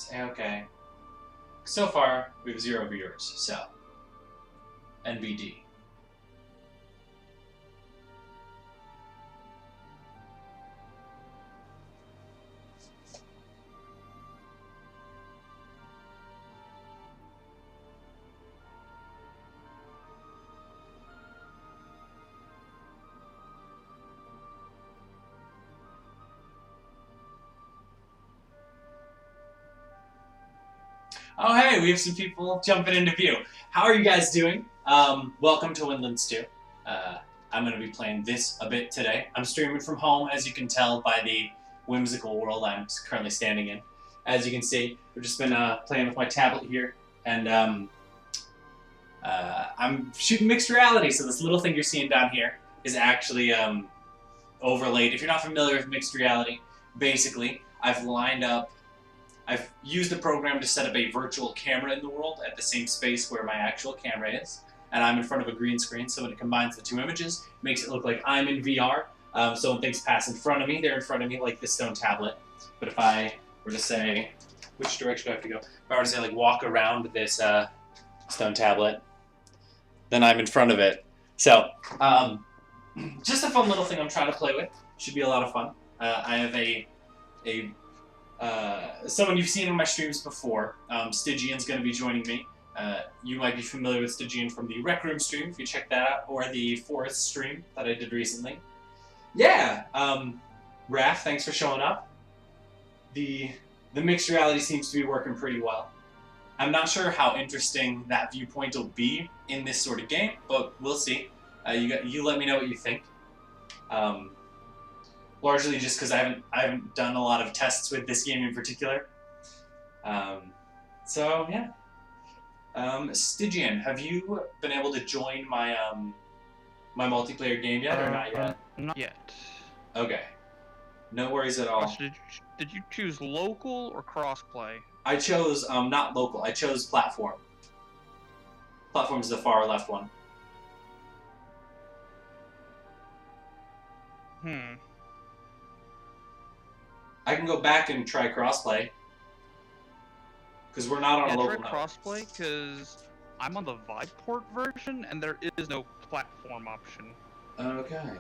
It's A-okay. So far, we have 0 viewers, so. NBD. Oh, hey, we have some people jumping into view. How are you guys doing? Welcome to Windlands 2. I'm going to be playing this a bit today. I'm streaming from home, as you can tell by the whimsical world I'm currently standing in. As you can see, I've just been playing with my tablet here, and I'm shooting mixed reality, so this little thing you're seeing down here is actually overlaid. If you're not familiar with mixed reality, basically, I've used the program to set up a virtual camera in the world at the same space where my actual camera is, and I'm in front of a green screen, so when it combines the 2 images, it makes it look like I'm in VR. So when things pass in front of me, they're in front of me like this stone tablet. But if I were to say, which direction do I have to go? If I were to say, like, walk around this stone tablet, then I'm in front of it. So, just a fun little thing I'm trying to play with. Should be a lot of fun. I have someone you've seen on my streams before. Stygian's going to be joining me. You might be familiar with Stygian from the Rec Room stream, if you check that out, or the Forest stream that I did recently. Yeah, Raph, thanks for showing up. The mixed reality seems to be working pretty well. I'm not sure how interesting that viewpoint will be in this sort of game, but we'll see. You let me know what you think. Largely just because I haven't done a lot of tests with this game in particular. So yeah. Stygian, have you been able to join my my multiplayer game yet, or not yet? Not yet. Okay. No worries at all. Did you choose local or crossplay? I chose not local. I chose platform. Platform's the far left one. I can go back and try crossplay. Because we're not on a local try crossplay, because I'm on the Viveport version, and there is no platform option. Okay.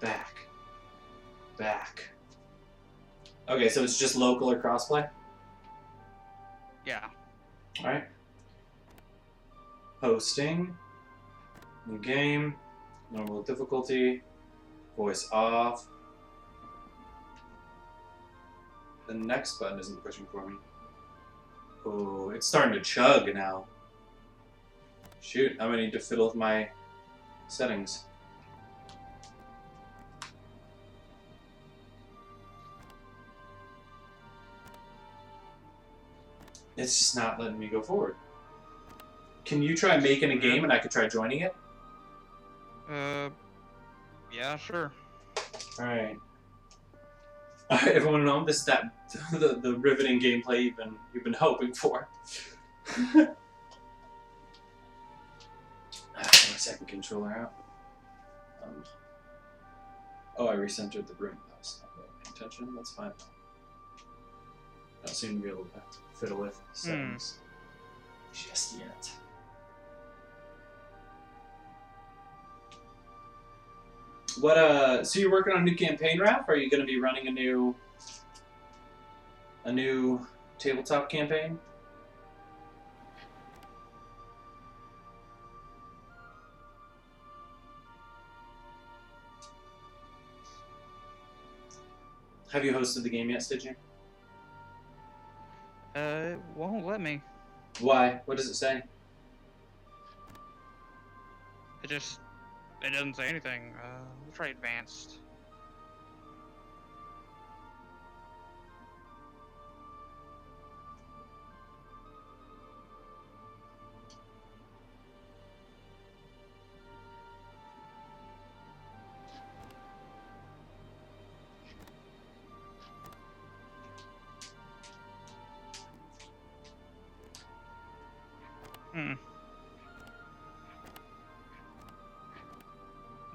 Back. Okay, so it's just local or crossplay? Yeah. Alright. Hosting. New game. Normal difficulty. Voice off. The next button isn't pushing for me. Oh, it's starting to chug now. Shoot, I'm gonna need to fiddle with my settings. It's just not letting me go forward. Can you try making a game and I could try joining it? Yeah, sure. Alright. Alright, everyone at home, this is the riveting gameplay you've been hoping for. My second controller out. Oh, I recentered the room. That was not really paying attention. That's fine. I don't seem to be able to fiddle with settings just yet. What so you're working on a new campaign, Raph? Are you going to be running a new tabletop campaign? Have you hosted the game yet, did you? It won't let me. Why? What does it say? It doesn't say anything. We'll try advanced.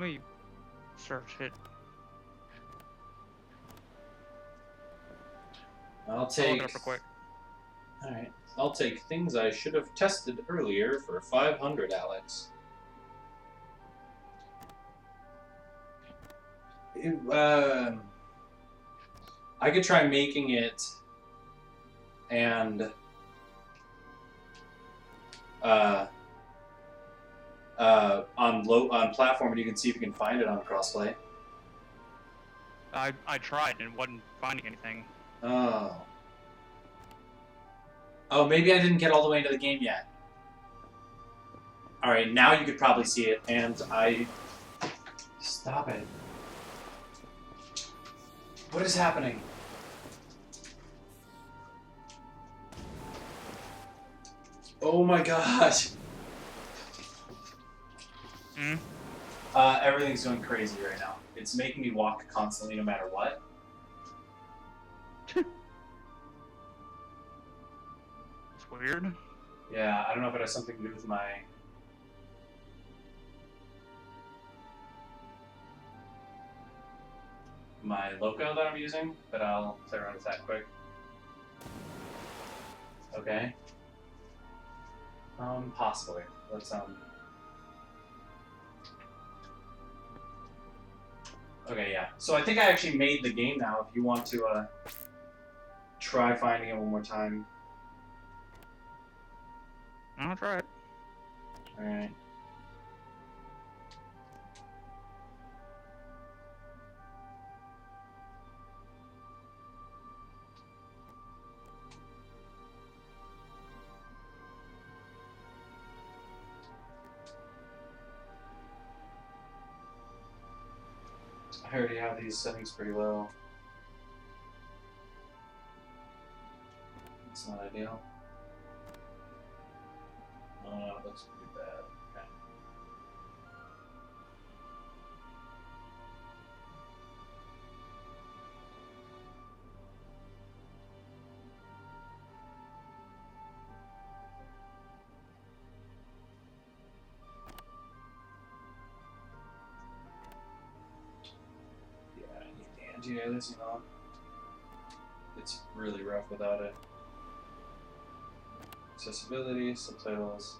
Let me search it. I'll I'll look take. it up real quick. All right. I'll take things I should have tested earlier for 500, Alex. I could try making it and on platform, and you can see if you can find it on crossplay. I tried and wasn't finding anything. Oh. Oh, maybe I didn't get all the way into the game yet. All right, now you could probably see it, and I. Stop it. What is happening? Oh my gosh. Hmm? Everything's going crazy right now. It's making me walk constantly no matter what. It's weird. Yeah, I don't know if it has something to do with my loco that I'm using, but I'll play around with that quick. Okay. Possibly. Let's Okay, yeah. So I think I actually made the game now. If you want to try finding it one more time. I'll try it. All right. I already have these settings pretty low. It's not ideal. Oh, it looks pretty bad. Okay. Yeah, I need the anti-alias, you know. It's really rough without it. Accessibility, subtitles,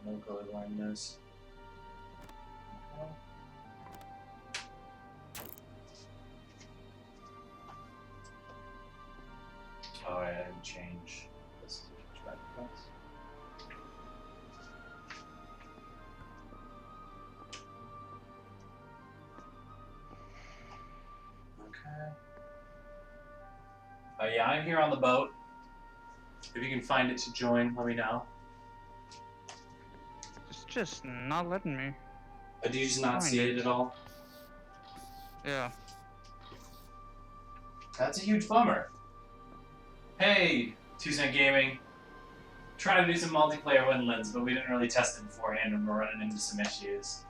no color blindness. Okay. Oh, I didn't change this to back across. Okay. Yeah, I'm here on the boat. If you can find it to join, let me know. It's just not letting me. Do you just not see it at all? Yeah. That's a huge bummer. Hey, 2cent Gaming. Trying to do some multiplayer Windlands, but we didn't really test it beforehand and we're running into some issues.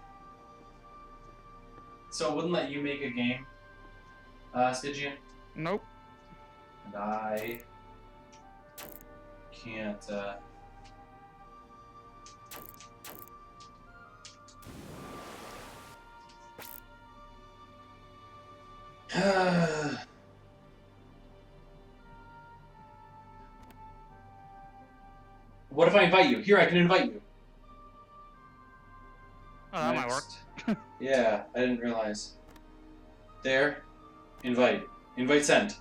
So it wouldn't let you make a game, Stygian? Nope. And I can't, What if I invite you? Here, I can invite you. Oh, that might work. Yeah, I didn't realize. There. Invite. Invite sent.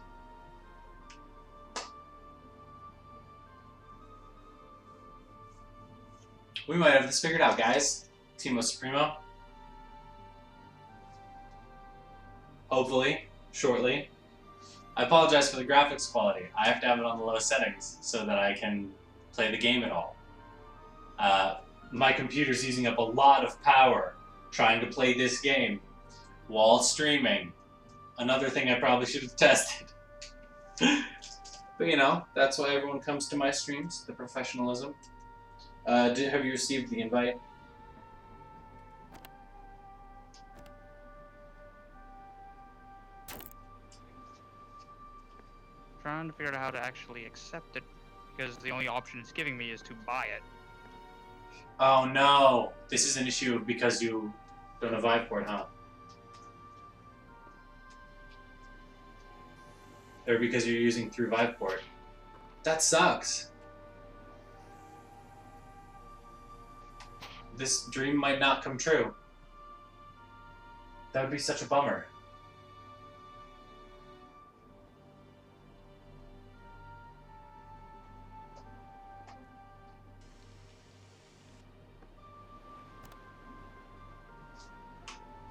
We might have this figured out, guys. Timo Supremo. Hopefully. Shortly. I apologize for the graphics quality. I have to have it on the lowest settings so that I can play the game at all. My computer's using up a lot of power trying to play this game while streaming. Another thing I probably should have tested. But you know, that's why everyone comes to my streams, the professionalism. Have you received the invite? Trying to figure out how to actually accept it, because the only option it's giving me is to buy it. Oh no! This is an issue because you don't have Viveport, huh? or because you're using through Viveport. That sucks. This dream might not come true. That would be such a bummer.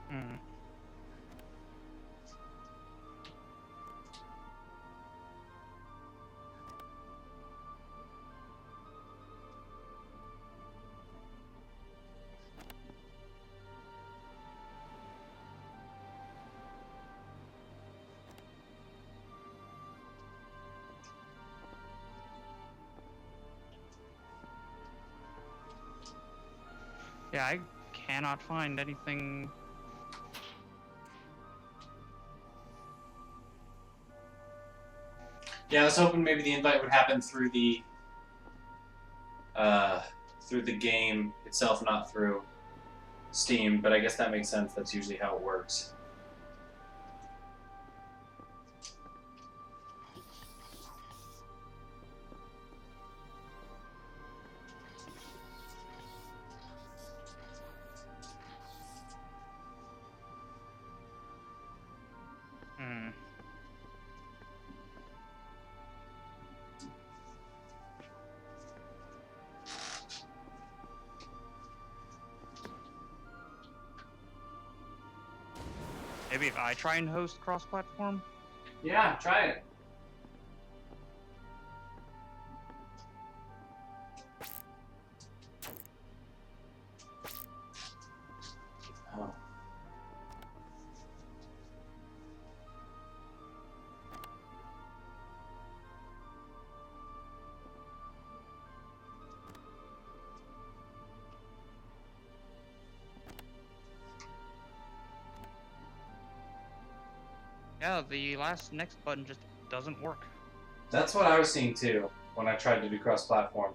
Hmm. Yeah, I cannot find anything. Yeah, I was hoping maybe the invite would happen through the game itself, not through Steam, but I guess that makes sense. That's usually how it works. Hmm. Maybe if I try and host cross-platform? Yeah, try it. Oh. Yeah, the last next button just doesn't work. That's what I was seeing too when I tried to do cross-platform.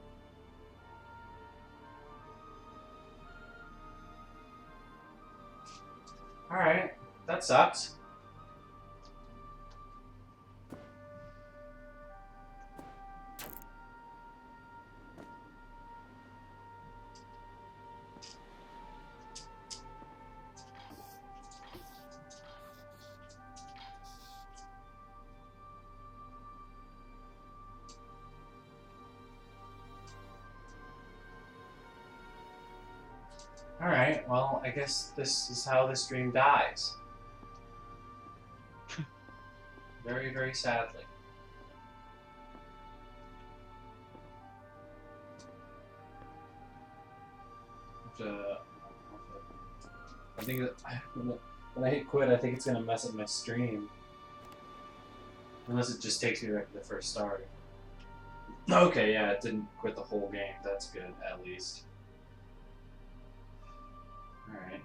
Alright, that sucks. Alright, well, I guess this is how this dream dies. Very, very sadly. I think that when I hit quit, I think it's gonna mess up my stream. Unless it just takes me right to the first start. Okay, yeah, it didn't quit the whole game. That's good, at least. Alright.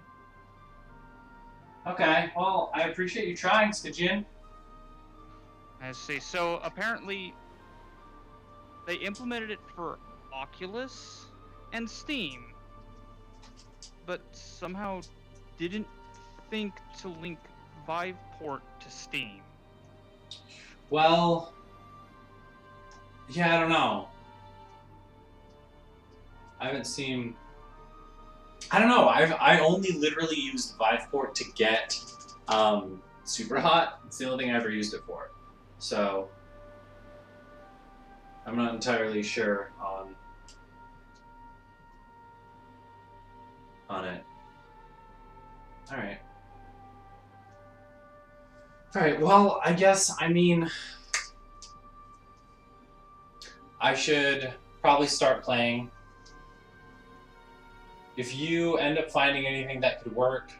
Okay, well, I appreciate you trying, Stygian. I see. So apparently, they implemented it for Oculus and Steam, but somehow didn't think to link Viveport to Steam. Well, yeah, I don't know. I haven't seen. I don't know. I only literally used Viveport to get Super Hot. It's the only thing I ever used it for. So I'm not entirely sure on it. All right. All right. Well, I guess I should probably start playing. If you end up finding anything that could work,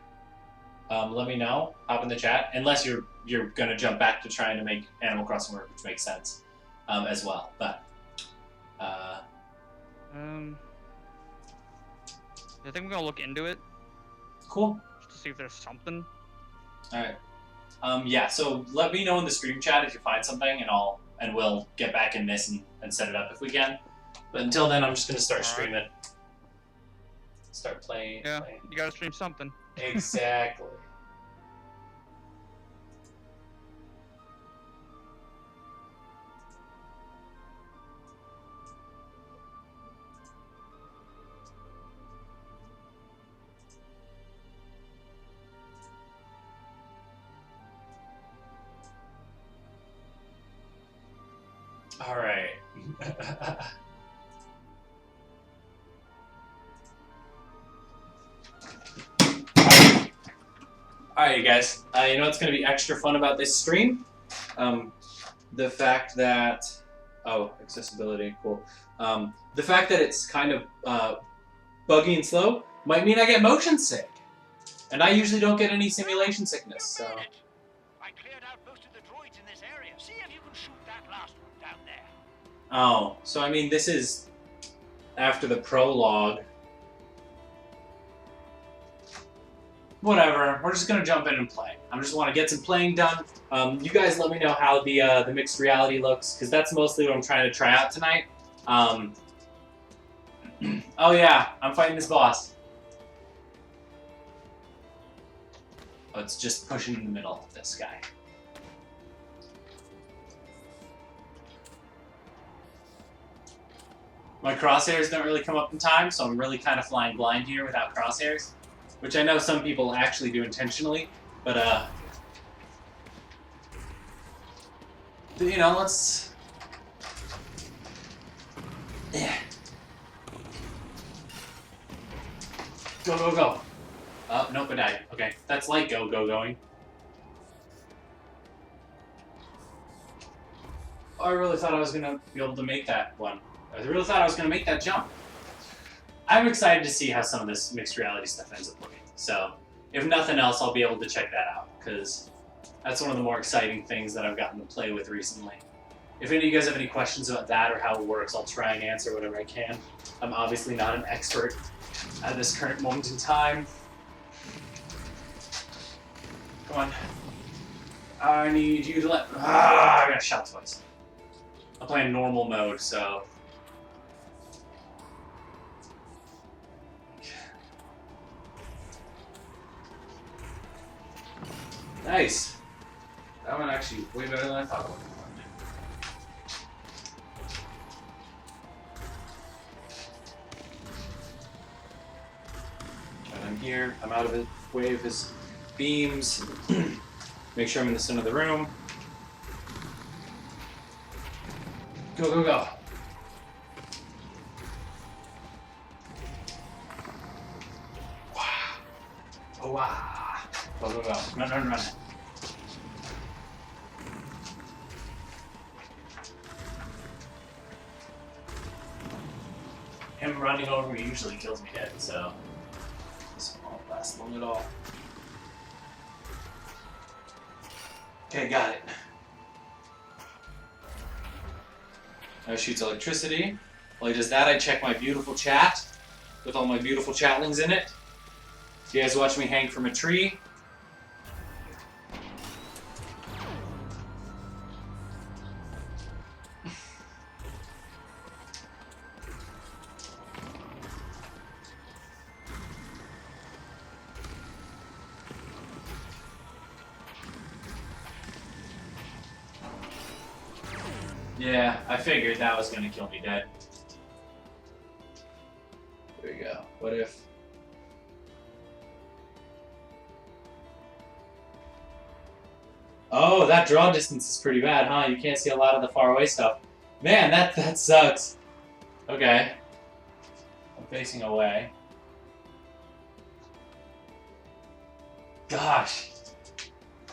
let me know. Hop in the chat. Unless you're gonna jump back to trying to make Animal Crossing work, which makes sense as well. But I think I'm gonna look into it cool. just to see if there's something. All right. Yeah. So let me know in the stream chat if you find something, and we'll get back in this and set it up if we can. But until then, I'm just gonna start streaming. Start playing. Yeah, you gotta stream something. Exactly. All right. All right, you guys. You know what's going to be extra fun about this stream? The fact that accessibility, cool. The fact that it's kind of buggy and slow might mean I get motion sick, and I usually don't get any simulation sickness. So. I cleared out most of the droids in this area. See if you can shoot that last one down there. Oh, so I mean, this is after the prologue. Whatever. We're just gonna jump in and play. I just want to get some playing done. You guys, let me know how the mixed reality looks, because that's mostly what I'm trying to try out tonight. Oh yeah, I'm fighting this boss. Oh, it's just pushing in the middle of this guy. My crosshairs don't really come up in time, so I'm really kind of flying blind here without crosshairs, which I know some people actually do intentionally, but you know, let's... Yeah. Go, go, go. Oh, nope, I died. Okay, that's like go, go, going. Oh, I really thought I was gonna be able to make that one. I really thought I was gonna make that jump. I'm excited to see how some of this mixed reality stuff ends up looking. So, if nothing else, I'll be able to check that out, because that's one of the more exciting things that I've gotten to play with recently. If any of you guys have any questions about that or how it works, I'll try and answer whatever I can. I'm obviously not an expert at this current moment in time. Come on. I need you to let... I got shot twice. I'm playing normal mode, so... Nice. That one actually way better than I thought it would. And I'm here. I'm out of the way of his beams. Make sure I'm in the center of the room. Go, go, go. Wow. Oh, wow. Go, go, go. Run, run, run. Him running over me usually kills me dead, so this won't last long at all. Okay, got it. Now shoots electricity. While he does that, I check my beautiful chat with all my beautiful chatlings in it. You guys watch me hang from a tree. Yeah, I figured that was gonna kill me dead. There we go. What if... Oh, that draw distance is pretty bad, huh? You can't see a lot of the far away stuff. Man, that sucks. Okay. I'm facing away. Gosh.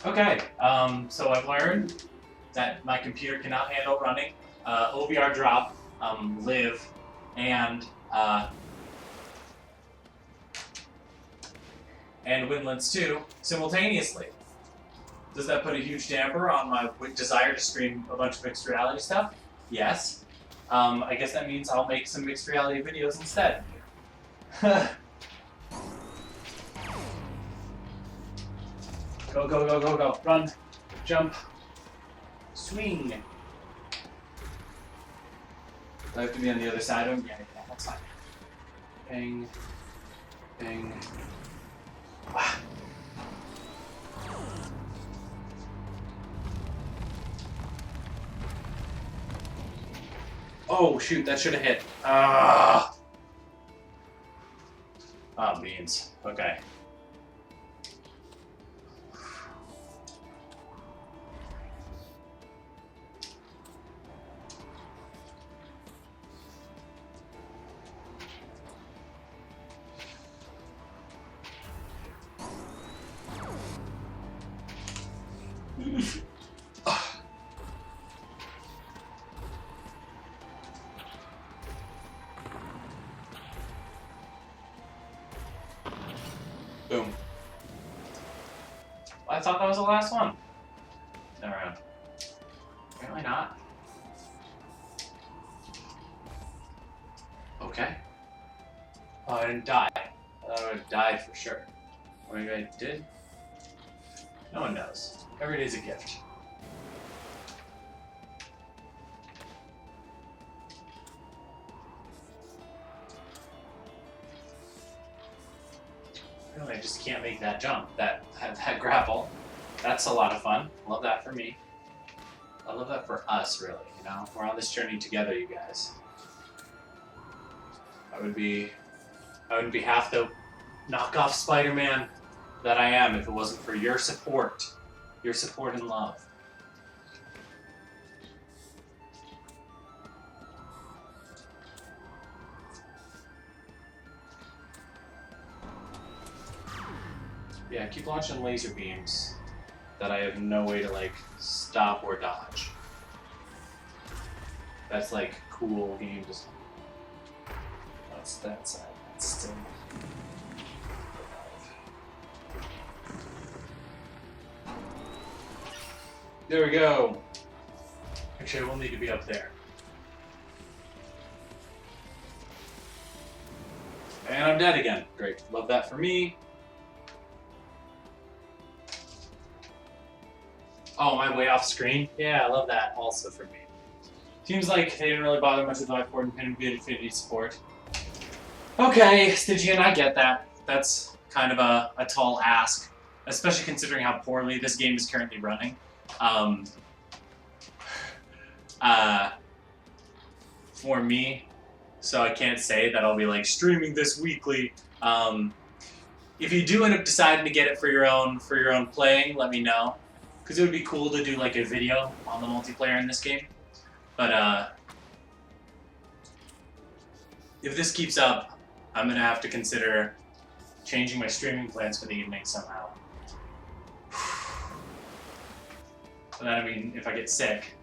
Okay, so I've learned that my computer cannot handle running OBR drop, live, and Windlands 2 simultaneously. Does that put a huge damper on my desire to stream a bunch of mixed reality stuff? Yes. I guess that means I'll make some mixed reality videos instead. Go, go, go, go, go. Run. Jump. Swing. Do I have to be on the other side of him? Yeah, that's fine. Bang. Bang. Wow. Oh, shoot, that should have hit. Ah, beans. Okay. Boom. I thought that was the last one. Never mind. Apparently not. Okay. Oh, I didn't die. I thought I would have died for sure. Or maybe I did? No one knows. Every day's a gift. Really, I just can't make that jump, that grapple. That's a lot of fun. Love that for me. I love that for us, really, you know? We're on this journey together, you guys. I wouldn't be half the knockoff Spider-Man that I am if it wasn't for your support and love. Yeah, keep launching laser beams that I have no way to, like, stop or dodge. That's, like, cool game design. That's that side. That's still... There we go. Actually, I will need to be up there. And I'm dead again. Great. Love that for me. Oh, am I way off screen? Yeah, I love that also for me. Seems like they didn't really bother much with Life Board and Infinity support. Okay, Stygian, I get that. That's kind of a tall ask, especially considering how poorly this game is currently running. For me, so I can't say that I'll be like streaming this weekly. If you do end up deciding to get it for your own playing, let me know, because it would be cool to do like a video on the multiplayer in this game. But if this keeps up, I'm gonna have to consider changing my streaming plans for the evening somehow. But then, I mean, if I get sick.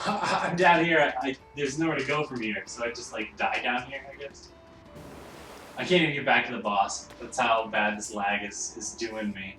I'm down here. There's nowhere to go from here, so I just like die down here, I guess. I can't even get back to the boss. That's how bad this lag is doing me.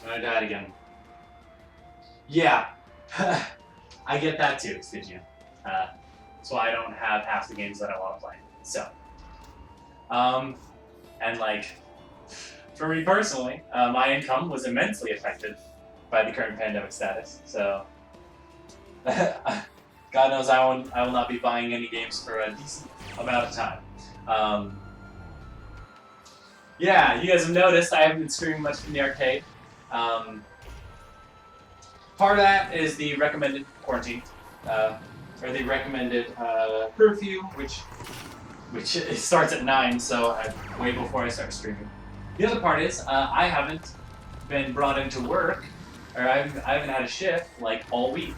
I died again. Yeah, I get that too, Stygian. That's why I don't have half the games that I want to play. So, and like, for me personally, my income was immensely affected by the current pandemic status. So, God knows I will not be buying any games for a decent amount of time. Yeah, you guys have noticed I haven't been streaming much from the arcade. Part of that is the recommended quarantine, or the recommended curfew, which it starts at 9, so way before I start streaming. The other part is I haven't been brought into work, or I haven't had a shift like all week.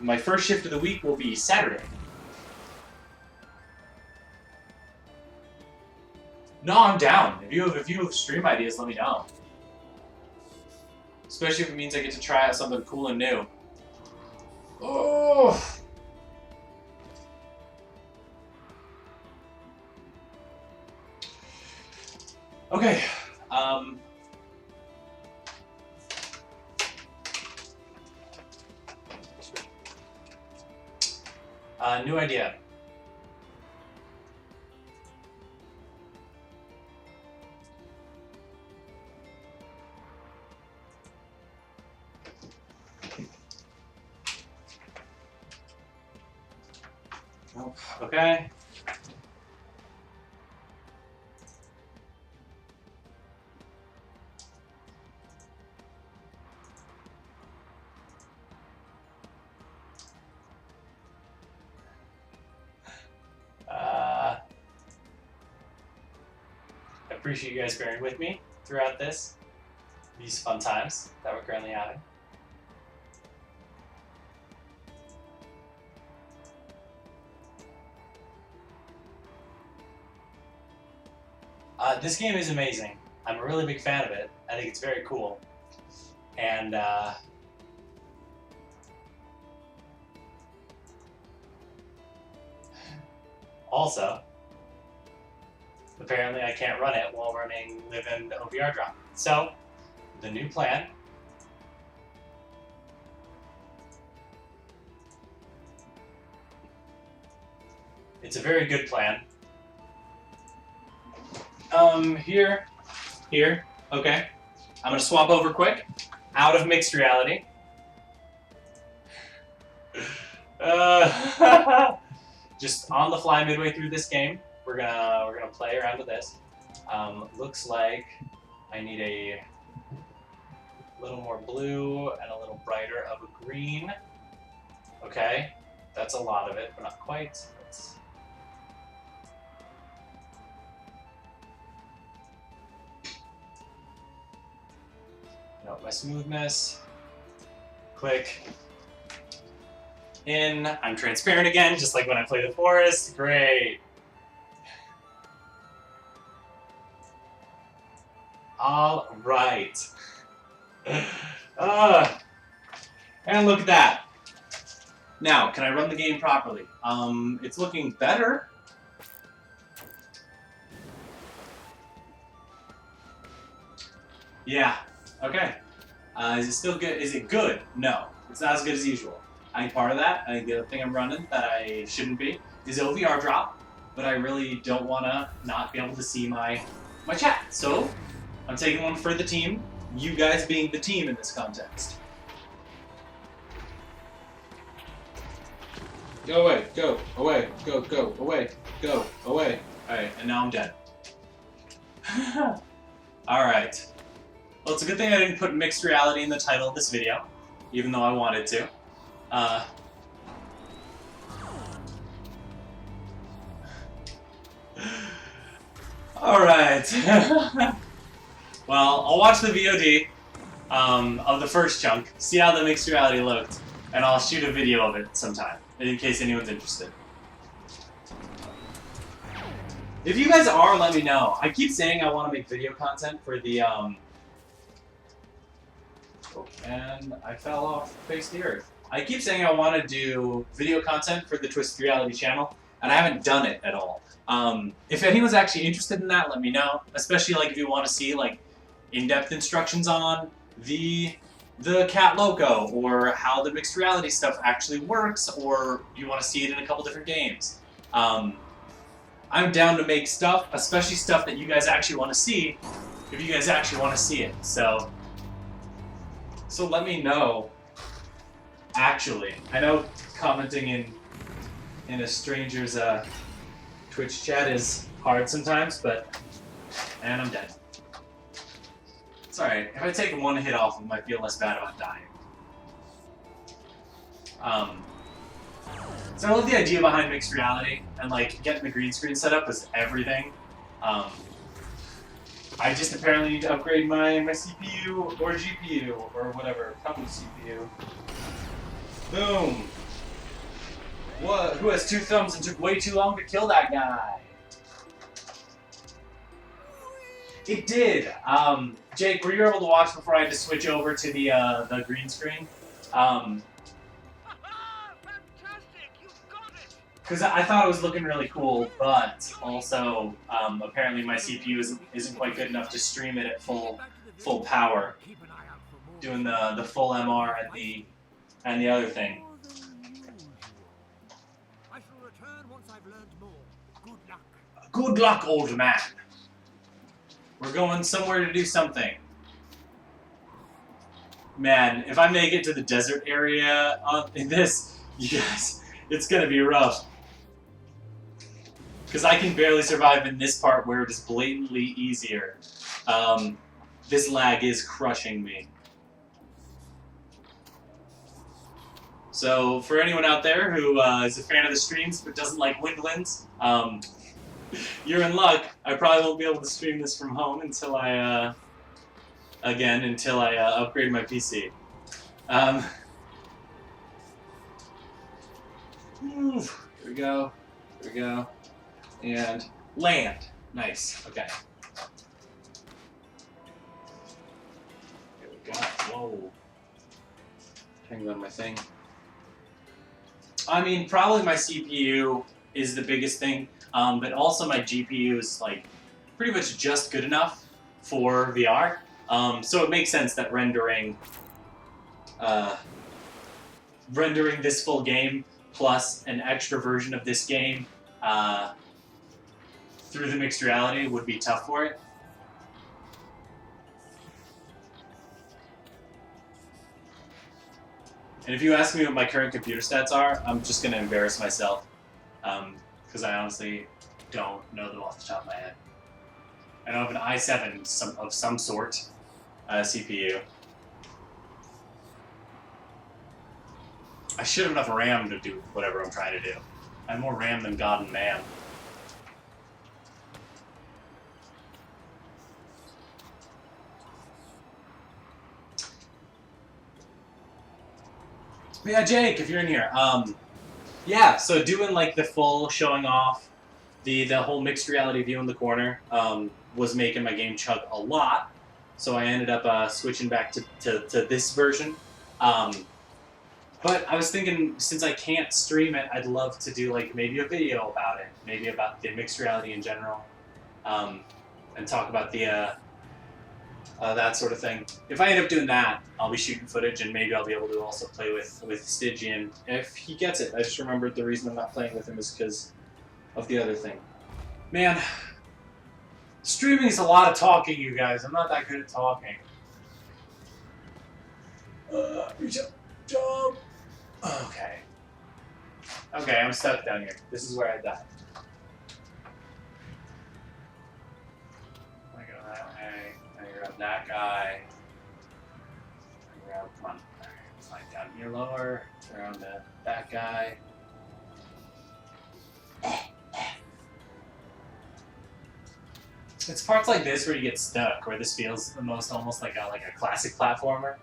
My first shift of the week will be Saturday. No, I'm down. If you have stream ideas, let me know. Especially if it means I get to try out something cool and new. Oh! Okay. New idea. Okay. appreciate you guys bearing with me throughout these fun times that we're currently having. This game is amazing. I'm a really big fan of it. I think it's very cool. And also, apparently I can't run it while running Live and OVR Drop. So, the new plan it's a very good plan. Here, okay. I'm gonna swap over quick, out of mixed reality. Just on the fly midway through this game, we're gonna play around with this. Looks like I need a little more blue and a little brighter of a green. Okay, that's a lot of it, but not quite. Note my smoothness. Click. In. I'm transparent again, just like when I play the forest. Great. All right. And look at that. Now, can I run the game properly? It's looking better. Yeah. Okay. Is it still good? Is it good? No. It's not as good as usual. I think part of that, I think the other thing I'm running that I shouldn't be, is OVR drop, but I really don't want to not be able to see my chat. So, I'm taking one for the team, you guys being the team in this context. Go away, go, away, go, away, go, away. Alright, and now I'm dead. Alright. Well, it's a good thing I didn't put mixed reality in the title of this video, even though I wanted to. Alright. Well, I'll watch the VOD of the first chunk, see how the mixed reality looked, and I'll shoot a video of it sometime, in case anyone's interested. If you guys are, let me know. I keep saying I want to make video content for the, and I fell off the face of the earth. I keep saying I want to do video content for the Twisted Reality channel, and I haven't done it at all. If anyone's actually interested in that, let me know. Especially like if you want to see like in-depth instructions on the Kat Loco, or how the mixed reality stuff actually works, or you want to see it in a couple different games. I'm down to make stuff, especially stuff that you guys actually want to see, if you guys actually want to see it. So let me know. Actually, I know commenting in a stranger's Twitch chat is hard sometimes, and I'm dead. It's alright. If I take one hit off, I might feel less bad about dying. So I love the idea behind mixed reality, and like getting the green screen set up is everything. I just apparently need to upgrade my CPU or GPU or whatever. Come CPU. Boom. What? Who has two thumbs and took way too long to kill that guy? It did. Jake, were you able to watch before I had to switch over to the green screen? Fantastic! You got it! Because I thought it was looking really cool, but also apparently my CPU isn't quite good enough to stream it at full power, doing the full MR and the other thing. I shall return once I've learned more. Good luck. Good luck, old man. We're going somewhere to do something. Man, if I make it to the desert area in this, you guys, it's gonna be rough. Because I can barely survive in this part where it is blatantly easier. This lag is crushing me. So, for anyone out there who is a fan of the streams but doesn't like Windlands, You're in luck. I probably won't be able to stream this from home until I upgrade my PC. Here we go. Here we go. And land. Nice. Okay. Here we go. Whoa. Hang on my thing. I mean, probably my CPU is the biggest thing, but also my GPU is like pretty much just good enough for VR. So it makes sense that rendering this full game plus an extra version of this game through the mixed reality would be tough for it. And if you ask me what my current computer stats are, I'm just going to embarrass myself because I honestly don't know them off the top of my head. I know I have an i7 of some sort CPU. I should have enough RAM to do whatever I'm trying to do. I have more RAM than God and man. But yeah, Jake, if you're in here, yeah. So doing like the full showing off, the whole mixed reality view in the corner was making my game chug a lot. So I ended up switching back to this version. But I was thinking, since I can't stream it, I'd love to do like maybe a video about it, maybe about the mixed reality in general, and talk about the that sort of thing. If I end up doing that, I'll be shooting footage, and maybe I'll be able to also play with Stygian if he gets it. I just remembered the reason I'm not playing with him is because of the other thing. Man, streaming is a lot of talking, you guys. I'm not that good at talking. Reach up, jump. Okay. Okay, I'm stuck down here. This is where I died. I go that way. I grab that guy. I grab, come on. Slide down here lower. Around that guy. It's parts like this where you get stuck, where this feels the most almost like a classic platformer.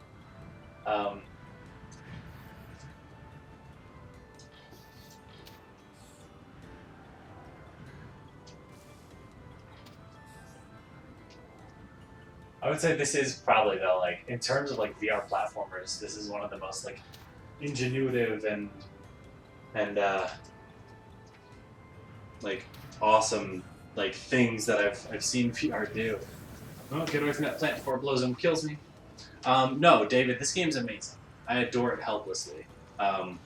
I would say this is probably though, like in terms of like VR platformers, this is one of the most like ingenuitive and like awesome like things that I've seen VR do. Oh, get away from that plant before it blows and kills me. No, David, this game's amazing. I adore it helplessly. I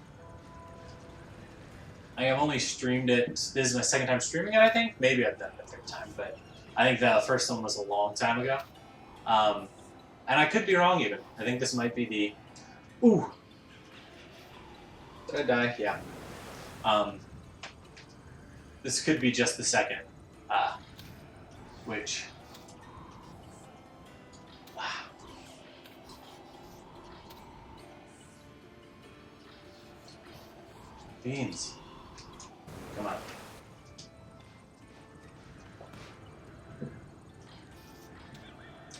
have only streamed it. This is my second time streaming it, I think. Maybe I've done it a third time, but I think the first one was a long time ago. And I could be wrong even. I think this might be the... Ooh! Did I die? Yeah. This could be just the second. Which... Wow. Beans. Come on.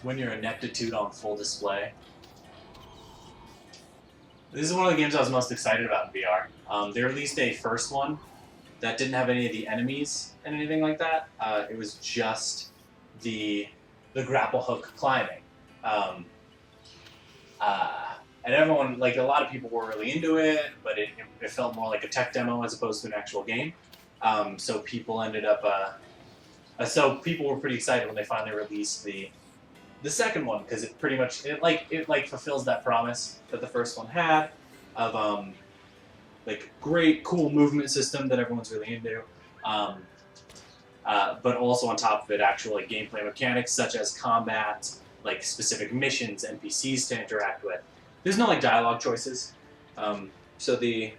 When your ineptitude on full display. This is one of the games I was most excited about in VR. They released a first one that didn't have any of the enemies and anything like that. It was just the grapple hook climbing. And everyone, like a lot of people were really into it, but it felt more like a tech demo as opposed to an actual game. So people ended up, so people were pretty excited when they finally released the second one, because it pretty much it fulfills that promise that the first one had of like great cool movement system that everyone's really into, but also on top of it actual like gameplay mechanics such as combat, like specific missions, NPCs to interact with. There's no like dialogue choices, so the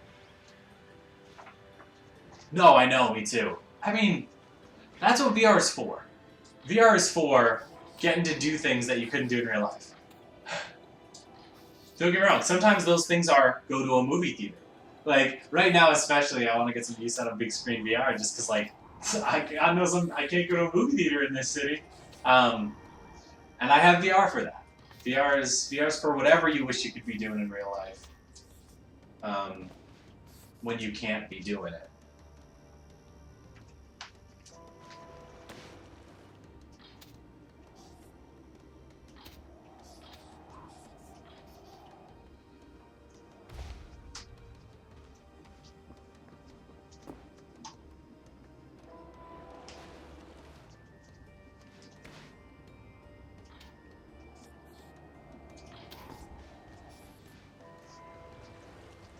no, I know, me too. I mean, that's what VR is for. VR is for getting to do things that you couldn't do in real life. Don't get me wrong, sometimes those things are go to a movie theater. Like, right now especially, I want to get some use out of big screen VR just because, like, I know I can't go to a movie theater in this city. And I have VR for that. VR's for whatever you wish you could be doing in real life. When you can't be doing it.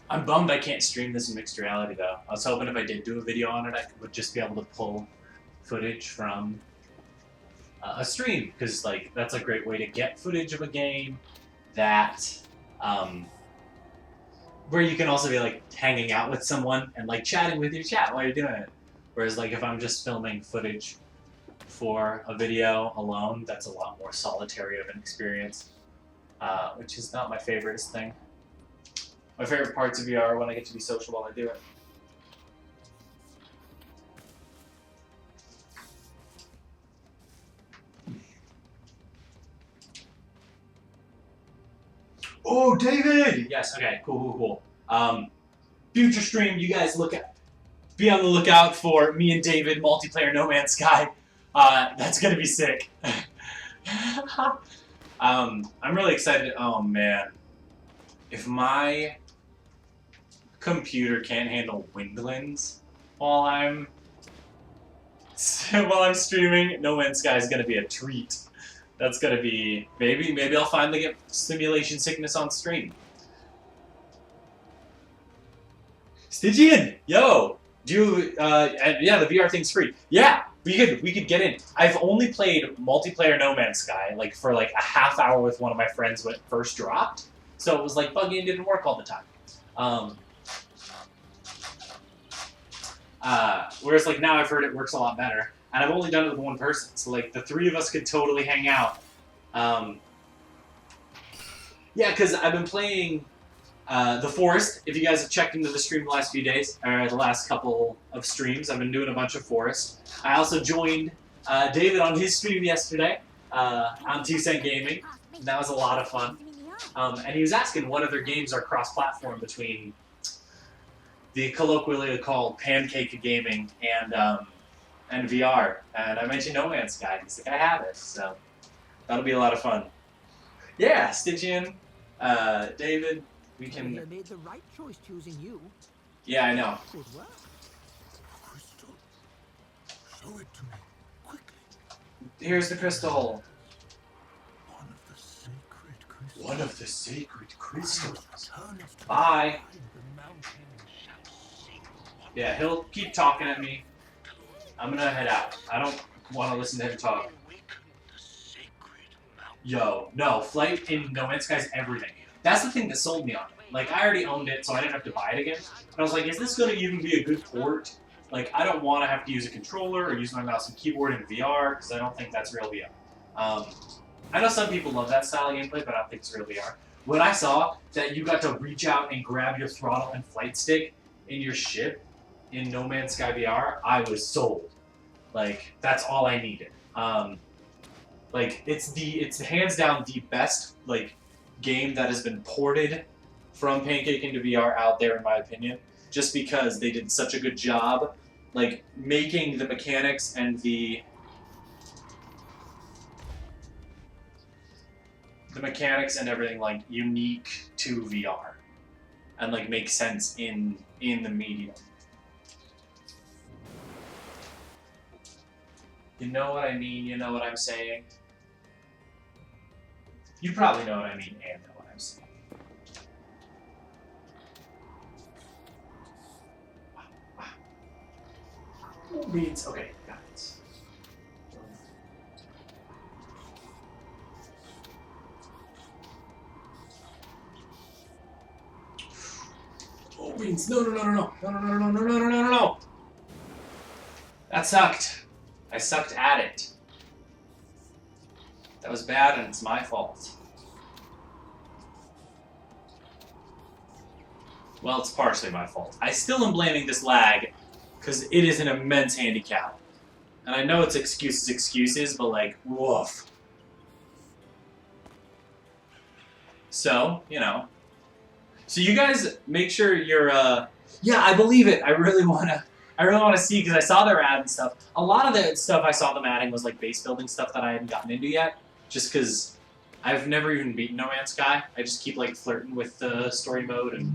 I'm bummed I can't stream this in mixed reality though. I was hoping if I did do a video on it, I would just be able to pull footage from a stream, because like that's a great way to get footage of a game that where you can also be like hanging out with someone and like chatting with your chat while you're doing it. Whereas like if I'm just filming footage for a video alone, that's a lot more solitary of an experience, which is not my favorite thing. My favorite parts of VR are when I get to be social while I do it. Oh, David! Yes, okay, cool. Future stream, you guys be on the lookout for me and David multiplayer No Man's Sky. That's gonna be sick. I'm really excited. Oh man, if my computer can't handle Windlands while I'm streaming, No Man's Sky is gonna be a treat. That's gonna be maybe I'll finally get simulation sickness on stream. Stygian, yo, yeah, the VR thing's free. Yeah, we could get in. I've only played multiplayer No Man's Sky like for like a half hour with one of my friends when it first dropped, so it was like buggy and didn't work all the time. Whereas like now I've heard it works a lot better, and I've only done it with one person, so like the three of us could totally hang out. Yeah, because I've been playing The Forest. If you guys have checked into the stream the last few days, or the last couple of streams, I've been doing a bunch of Forest. I also joined David on his stream yesterday on 2 Cent Gaming. That was a lot of fun. And he was asking what other games are cross-platform between the colloquially called pancake gaming and VR. And I mentioned No Man's Sky. He's like, I have it, so that'll be a lot of fun. Yeah, Stygian, David, we can. You made the right choice choosing you. Yeah, I know. Good work. Crystal. Show it to me, quickly. Here's the crystal. One of the sacred crystals. One of the sacred crystals. Return us to Bye. the mountain shall sing. Yeah, he'll keep talking at me. I'm gonna head out. I don't want to listen to him talk. Awaken the sacred mountain. Yo, no, Flight in No Man's Sky is everything. That's the thing that sold me on it. Like, I already owned it, so I didn't have to buy it again. And I was like, is this gonna even be a good port? Like, I don't want to have to use a controller or use my mouse and keyboard in VR, because I don't think that's real VR. I know some people love that style of gameplay, but I don't think it's real VR. When I saw that you got to reach out and grab your throttle and flight stick in your ship in No Man's Sky VR, I was sold. Like, that's all I needed. Like, it's hands down the best, like, game that has been ported from Pancake into VR out there, in my opinion, just because they did such a good job, like, making the mechanics and the mechanics and everything, like, unique to VR, and, like, make sense in the medium. You know what I mean? You know what I'm saying? You probably know what I mean and know what I'm saying. Beans. Okay, got it. Oh, beans. No. That sucked. I sucked at it. That was bad, and it's my fault. Well, it's partially my fault. I still am blaming this lag, Because it is an immense handicap. And I know it's excuses, but like, woof. So, you know. So you guys make sure you're, yeah, I believe it. I really want to see, because I saw their ad and stuff. A lot of the stuff I saw them adding was like base building stuff that I hadn't gotten into yet. Just because I've never even beaten No Man's Sky. I just keep like flirting with the story mode and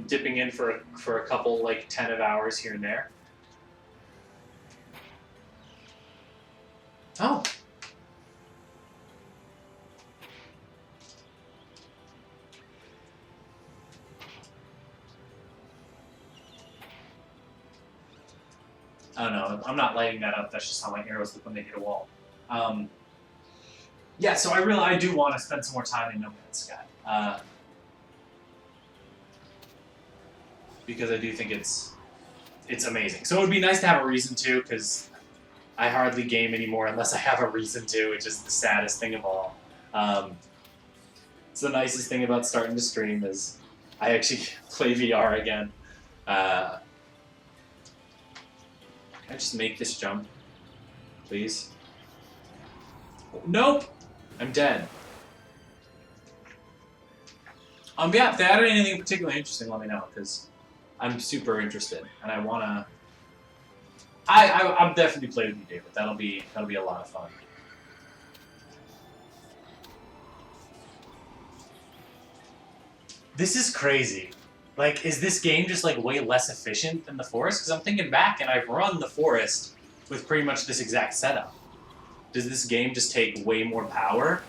dipping in for a couple like tentative hours here and there. Oh. Oh no, I'm not lighting that up. That's just how my arrows look when they hit a wall. Yeah, so I do want to spend some more time in No Man's Sky. Because I do think it's amazing. So it would be nice to have a reason to, because I hardly game anymore unless I have a reason to, which is the saddest thing of all. It's the nicest thing about starting to stream is I actually play VR again. Can I just make this jump, please? Nope! I'm dead. Yeah, if they added anything particularly interesting, let me know, because I'm super interested, and I wanna. I'll definitely play with you, David. That'll be a lot of fun. This is crazy. Like, is this game just like way less efficient than the Forest? Because I'm thinking back, and I've run the Forest with pretty much this exact setup. Does this game just take way more power?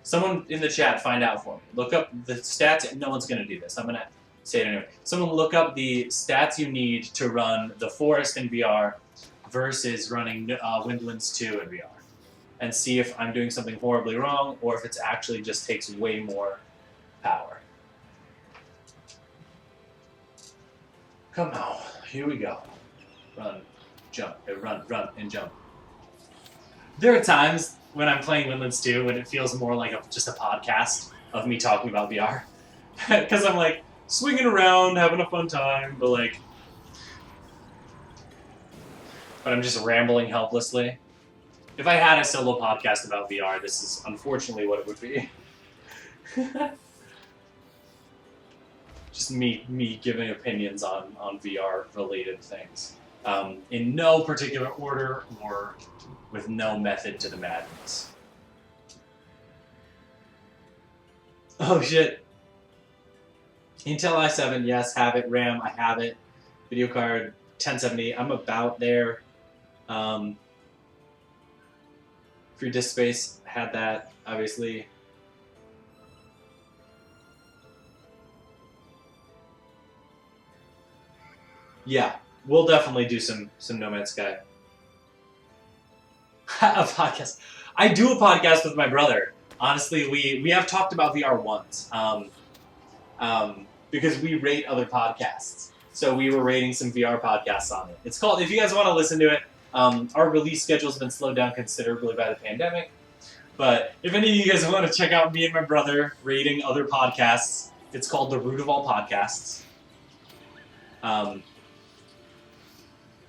Someone in the chat, find out for me. Look up the stats. No one's going to do this. I'm going to say it anyway. Someone look up the stats you need to run the Forest in VR versus running Windlands 2 in VR. And see if I'm doing something horribly wrong or if it actually just takes way more power. Come now. Here we go. Run, jump, run, and jump. There are times when I'm playing Windlands 2 when it feels more like just a podcast of me talking about VR. Because I'm like, swinging around, having a fun time, but I'm just rambling helplessly. If I had a solo podcast about VR, this is unfortunately what it would be. Just me giving opinions on VR-related things. In no particular order or with no method to the madness. Oh shit. Intel i7, yes, have it. RAM, I have it. Video card, 1070, I'm about there. Free disk space, had that, obviously. Yeah, we'll definitely do some No Man's Sky. A podcast. I do a podcast with my brother. Honestly, we have talked about VR once. Because we rate other podcasts. So we were rating some VR podcasts on it. It's called, if you guys want to listen to it, our release schedule's been slowed down considerably by the pandemic. But if any of you guys want to check out me and my brother rating other podcasts, it's called The Root of All Podcasts.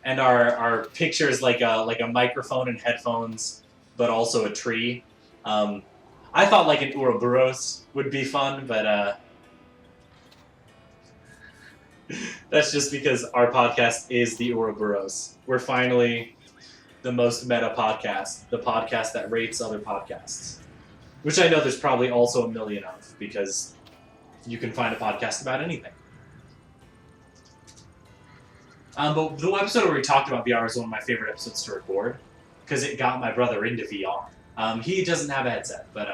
And our picture is like a microphone and headphones, but also a tree. I thought like an Ouroboros would be fun, but that's just because our podcast is the Ouroboros. We're finally the most meta podcast, the podcast that rates other podcasts. Which I know there's probably also a million of, because you can find a podcast about anything. But the episode where we talked about VR is one of my favorite episodes to record, because it got my brother into VR. He doesn't have a headset, but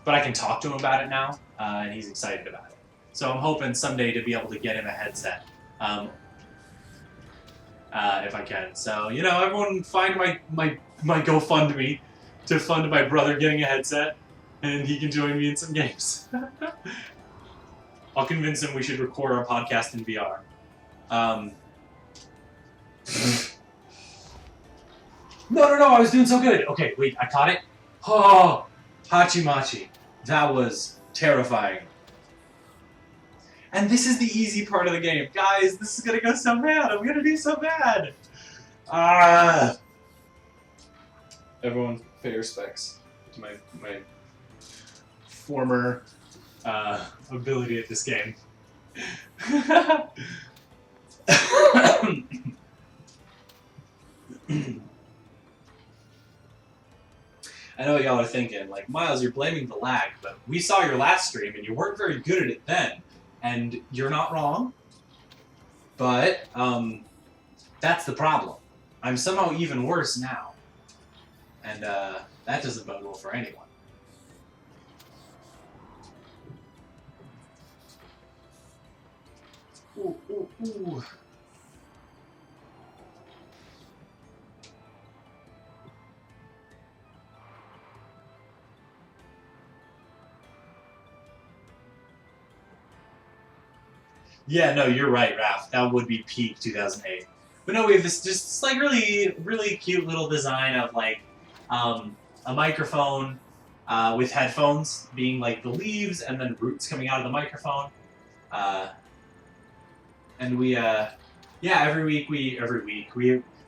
I can talk to him about it now, and he's excited about it. So I'm hoping someday to be able to get him a headset, if I can. So, you know, everyone find my GoFundMe to fund my brother getting a headset, and he can join me in some games. I'll convince him we should record our podcast in VR. No, I was doing so good. Okay, wait, I caught it. Oh, Hachimachi. That was terrifying. And this is the easy part of the game. Guys, this is gonna go so bad. I'm gonna do so bad. Ah. Everyone pay respects to my former ability at this game. I know what y'all are thinking, like, Miles, you're blaming the lag, but we saw your last stream and you weren't very good at it then. And you're not wrong, but that's the problem. I'm somehow even worse now. And that doesn't bode well for anyone. Ooh, ooh, ooh. Yeah, no, you're right, Raph. That would be peak 2008. But no, we have this like really, really cute little design of like a microphone with headphones being like the leaves and then roots coming out of the microphone. And we, yeah, every week we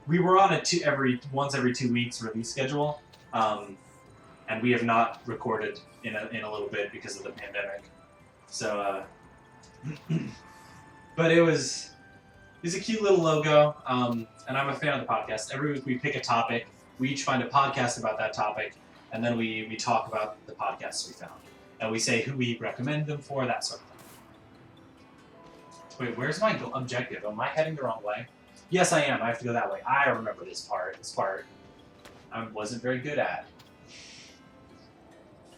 were on a once every 2 weeks release schedule, and we have not recorded in a little bit because of the pandemic. So, but it was a cute little logo, and I'm a fan of the podcast. Every week we pick a topic, we each find a podcast about that topic, and then we talk about the podcasts we found, and we say who we recommend them for, that sort of thing. Wait, where's my objective? Am I heading the wrong way? Yes, I am. I have to go that way. I remember this part. This part I wasn't very good at.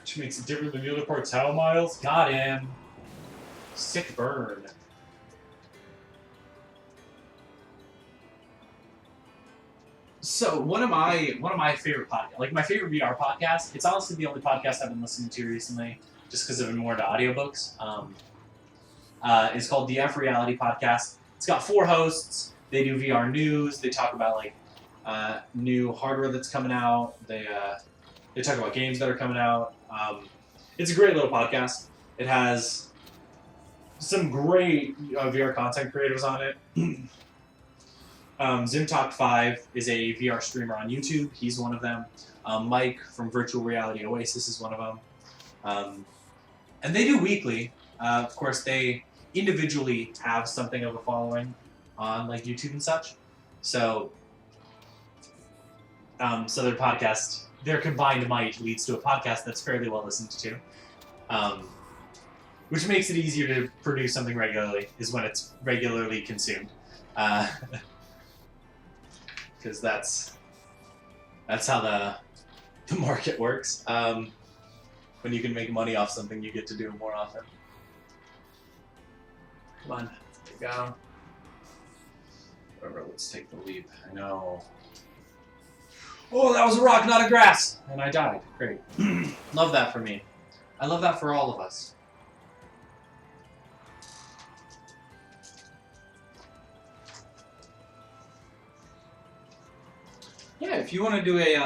Which makes it different than the other parts. How, Miles? Got him. Sick burn. So one of my favorite podcasts, like my favorite VR podcast, it's honestly the only podcast I've been listening to recently, just because I've been more into audiobooks. It's called the F Reality Podcast. It's got 4 hosts. They do VR news. They talk about like new hardware that's coming out. They talk about games that are coming out. It's a great little podcast. It has some great VR content creators on it. ZimTalk5 is a VR streamer on YouTube. He's one of them. Mike from Virtual Reality Oasis is one of them. And they do weekly. Of course, they individually have something of a following on like YouTube and such. So their podcast, their combined might leads to a podcast that's fairly well listened to. Which makes it easier to produce something regularly, is when it's regularly consumed. Because that's how the market works. When you can make money off something, you get to do it more often. Come on, there you go. Whatever, let's take the leap. I know. Oh, that was a rock, not a grass! And I died. Great. Love that for me. I love that for all of us. Yeah, if you want to do a,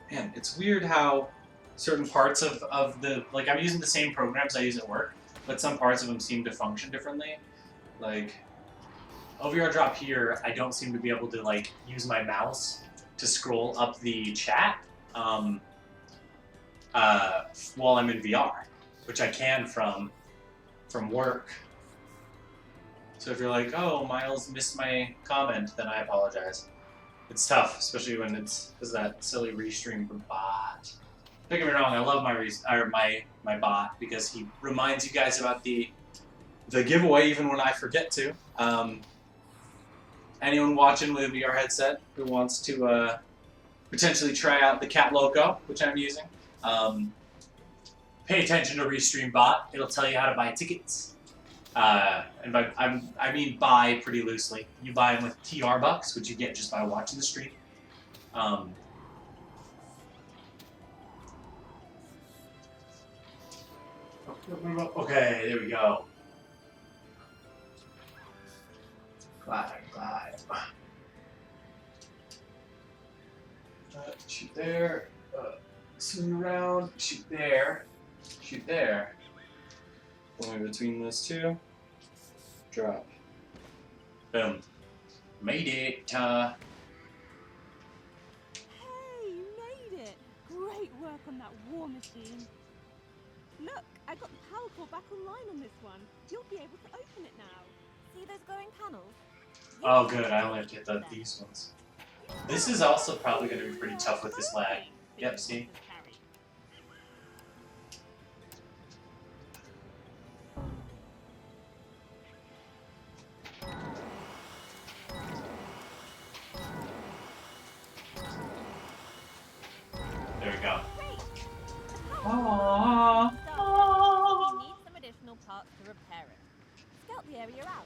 man, it's weird how certain parts of the, like, I'm using the same programs I use at work, but some parts of them seem to function differently. Like, OVR drop here, I don't seem to be able to, like, use my mouse to scroll up the chat while I'm in VR, which I can from work. So if you're like, oh, Miles missed my comment, then I apologize. It's tough, especially when it's that silly restream bot. Don't get me wrong, I love my bot because he reminds you guys about the giveaway even when I forget to. Anyone watching with a VR headset who wants to potentially try out the Kat Loco, which I'm using, pay attention to Restream Bot. It'll tell you how to buy tickets. And I mean buy pretty loosely. You buy them with TR bucks, which you get just by watching the stream. Okay, there we go. Glide. Shoot there. Swing around. Shoot there. Shoot there. Going between those two. Drop. Boom. Made it. Hey, you made it! Great work on that war machine. Look, I got the power cord back online on this one. You'll be able to open it now. See those glowing panels? Oh, good. I only have to hit these ones. This is also probably going to be pretty tough with this lag. Yep, see? There we go. Aww. We need some additional parts to repair it. Scout the area out.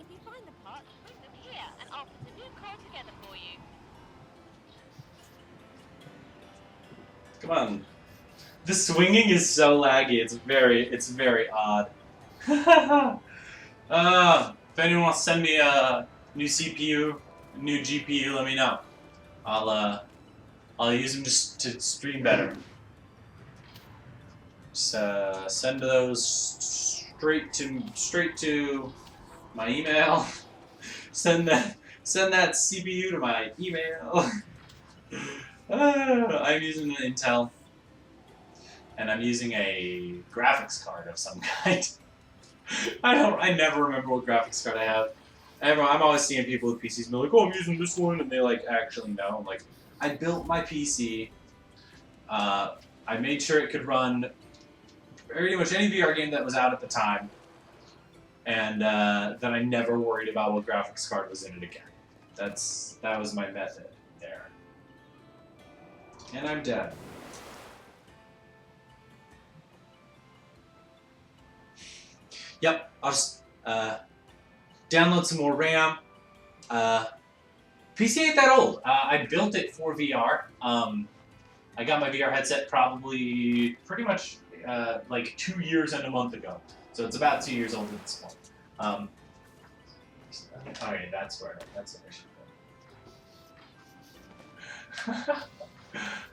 If you find the parts, bring them here and I'll put a new car together for you. Come on. The swinging is so laggy. It's very odd. If anyone wants to send me a new CPU, new GPU, let me know. I'll use them just to stream better. Just send those straight to my email. send that CPU to my email. I'm using an Intel, and I'm using a graphics card of some kind. I never remember what graphics card I have. I'm always seeing people with PCs and they're like, oh, I'm using this one, and they like actually know. I'm like, I built my PC. I made sure it could run pretty much any VR game that was out at the time, and then I never worried about what graphics card was in it again. That was my method there. And I'm dead. Yep, I'll just download some more RAM. PC ain't that old. I built it for VR. I got my VR headset probably pretty much like 2 years and a month ago. So it's about 2 years old at this point. Alright, that's where I should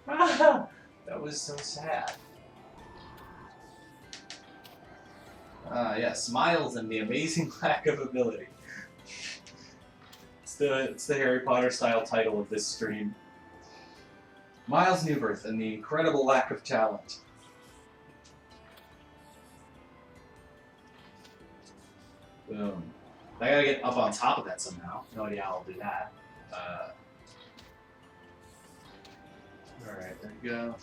go. That was so sad. Yes, Miles and the amazing lack of ability. It's the Harry Potter style title of this stream. Miles Newbirth and the incredible lack of talent. Boom. I gotta get up on top of that somehow. No idea how I'll do that. Alright, there you go.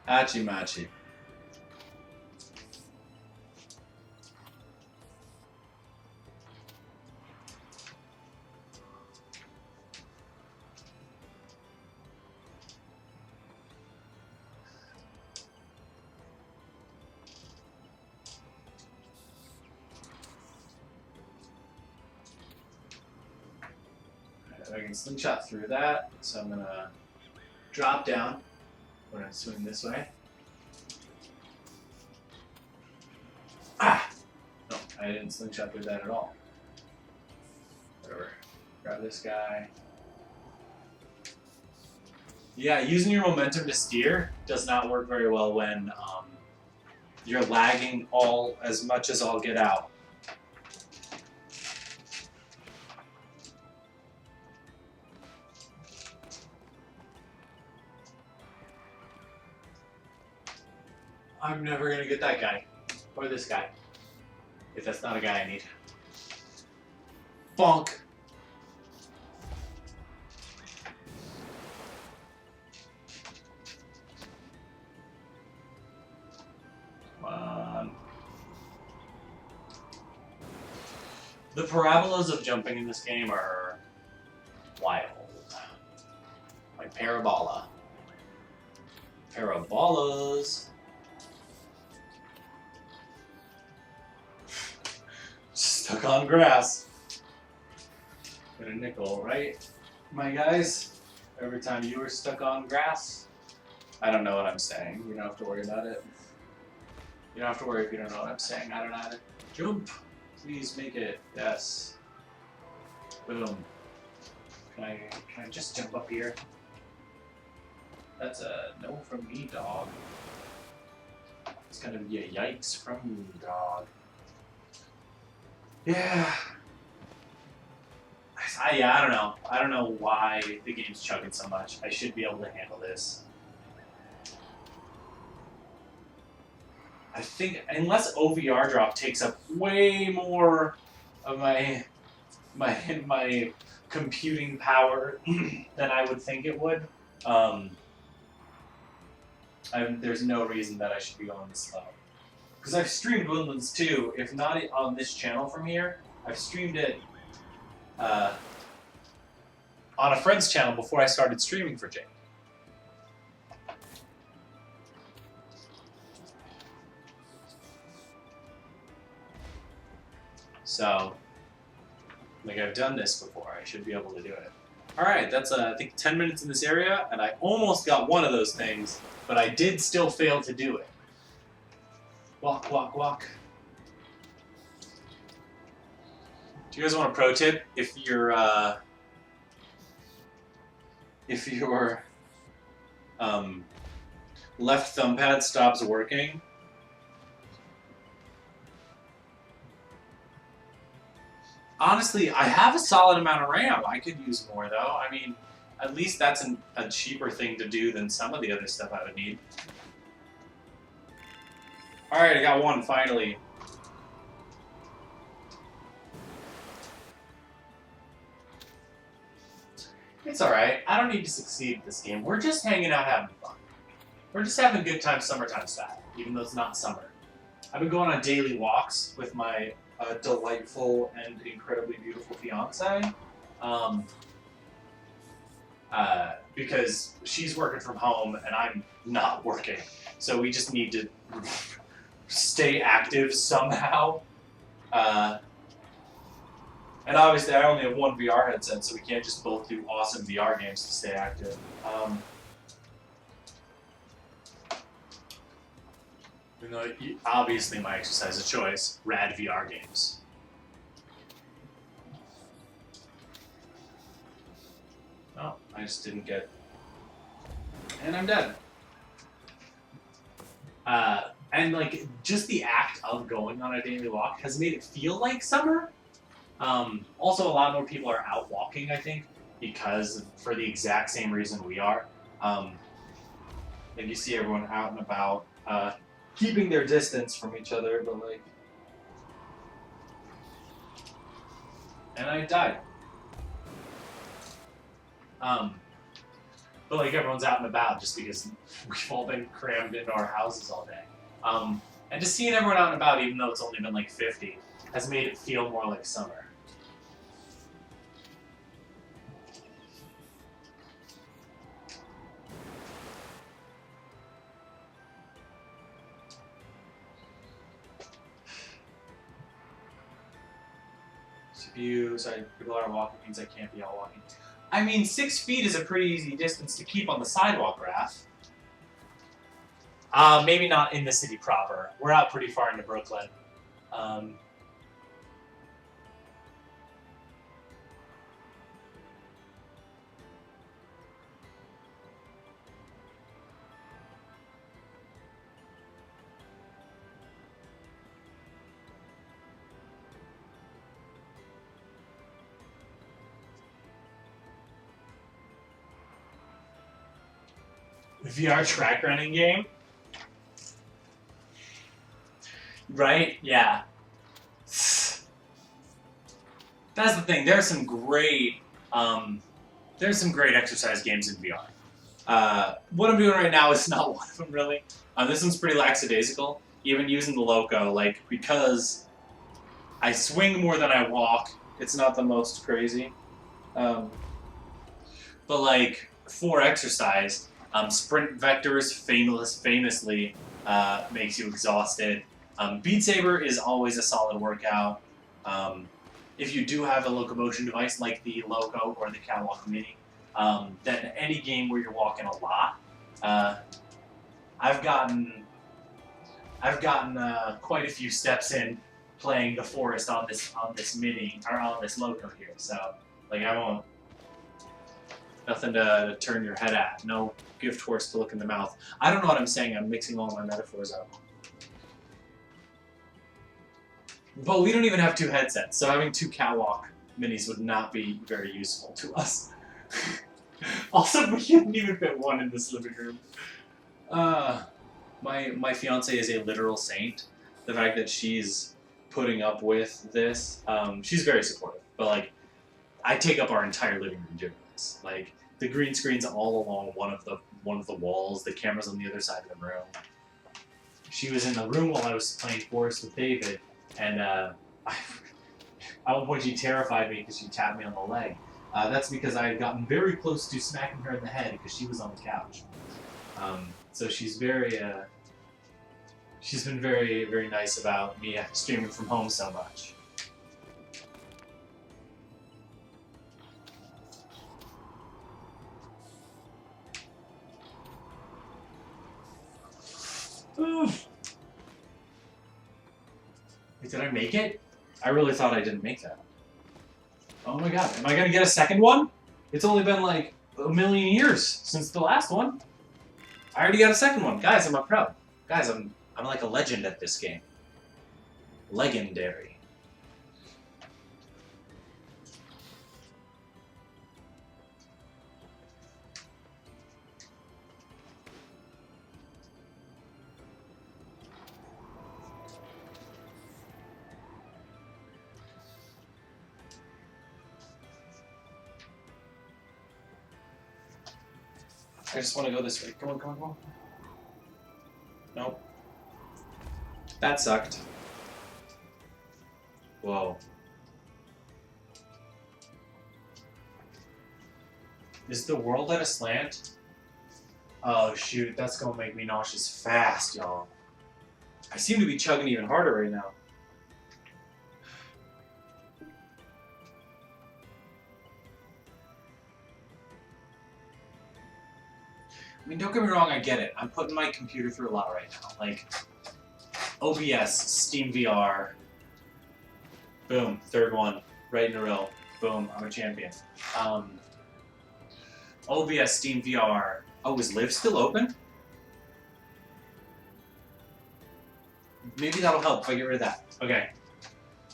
Hachi Machi. I can slingshot through that, so I'm gonna drop down when I swing this way. Ah! No, I didn't slingshot through that at all. Whatever. Grab this guy. Yeah, using your momentum to steer does not work very well when you're lagging all as much as I'll get out. I'm never gonna get that guy. Or this guy. If that's not a guy I need. Bonk! Come on. The parabolas of jumping in this game are wild. Like parabola. Parabolas. Stuck on grass. Got a nickel, right? My guys, every time you were stuck on grass, I don't know what I'm saying. You don't have to worry about it. You don't have to worry if you don't know what I'm saying. I don't either. Jump! Please make it. Yes. Boom. Can I just jump up here? That's a no from me, dog. It's gonna be a yikes from me, dog. Yeah. Yeah, I don't know. I don't know why the game's chugging so much. I should be able to handle this. I think, unless OVR drop takes up way more of my computing power than I would think it would, there's no reason that I should be going this slow. Because I've streamed Windlands too, if not on this channel from here, I've streamed it on a friend's channel before I started streaming for Jake. So, like, I've done this before. I should be able to do it. Alright, that's, I think, 10 minutes in this area, and I almost got one of those things, but I did still fail to do it. Walk, walk, walk. Do you guys want a pro tip? If your left thumb pad stops working, honestly, I have a solid amount of RAM. I could use more, though. I mean, at least that's a cheaper thing to do than some of the other stuff I would need. Alright, I got one, finally. It's alright. I don't need to succeed at this game. We're just hanging out having fun. We're just having a good time summertime style, even though it's not summer. I've been going on daily walks with my delightful and incredibly beautiful fiance, because she's working from home and I'm not working, so we just need to stay active somehow. And obviously I only have one VR headset, so we can't just both do awesome VR games to stay active. Even though obviously my exercise of choice, rad VR games. Oh, I just didn't get... And I'm dead. And like, just the act of going on a daily walk has made it feel like summer. Also, a lot more people are out walking, I think, because for the exact same reason we are. Like, you see everyone out and about, keeping their distance from each other, but like... And I died. But like, everyone's out and about just because we've all been crammed into our houses all day. And just seeing everyone out and about, even though it's only been like 50, has made it feel more like summer. CPU, sorry, people are walking means I can't be all walking. I mean, 6 feet is a pretty easy distance to keep on the sidewalk, Raph. Maybe not in the city proper. We're out pretty far into Brooklyn. VR track running game? Right? Yeah. That's the thing. There's some great exercise games in VR. What I'm doing right now is not one of them, really. This one's pretty lackadaisical. Even using the Loco, like, because I swing more than I walk, it's not the most crazy. But like, for exercise, sprint vectors famously makes you exhausted. Beat Saber is always a solid workout. If you do have a locomotion device like the Loco or the Kat Loco Mini, then any game where you're walking a lot, I've gotten quite a few steps in playing the forest on this Mini or on this Loco here. So like I won't Nothing to turn your head at. No gift horse to look in the mouth. I don't know what I'm saying. I'm mixing all my metaphors up. But we don't even have 2 headsets, so having 2 catwalk minis would not be very useful to us. Also, we couldn't even fit one in this living room. My fiance is a literal saint. The fact that she's putting up with this, she's very supportive. But like, I take up our entire living room doing this. Like, the green screen's all along one of the walls. The camera's on the other side of the room. She was in the room while I was playing Forest with David, and at one point she terrified me because she tapped me on the leg. That's because I had gotten very close to smacking her in the head because she was on the couch. So she's very, she's been very, very nice about me streaming from home so much. Oof. Wait, did I make it? I really thought I didn't make that. Oh my god, am I gonna get a second one? It's only been like a million years since the last one. I already got a second one. Guys, I'm a pro. Guys, I'm like a legend at this game. Legendary. I just want to go this way. Come on, come on, come on. Nope. That sucked. Whoa. Is the world at a slant? Oh shoot, that's gonna make me nauseous fast, y'all. I seem to be chugging even harder right now. I mean, don't get me wrong, I get it. I'm putting my computer through a lot right now. Like, OBS, Steam VR. Boom, third one, right in a row. Boom, I'm a champion. OBS, Steam VR. Oh, is Live still open? Maybe that'll help if I get rid of that. Okay.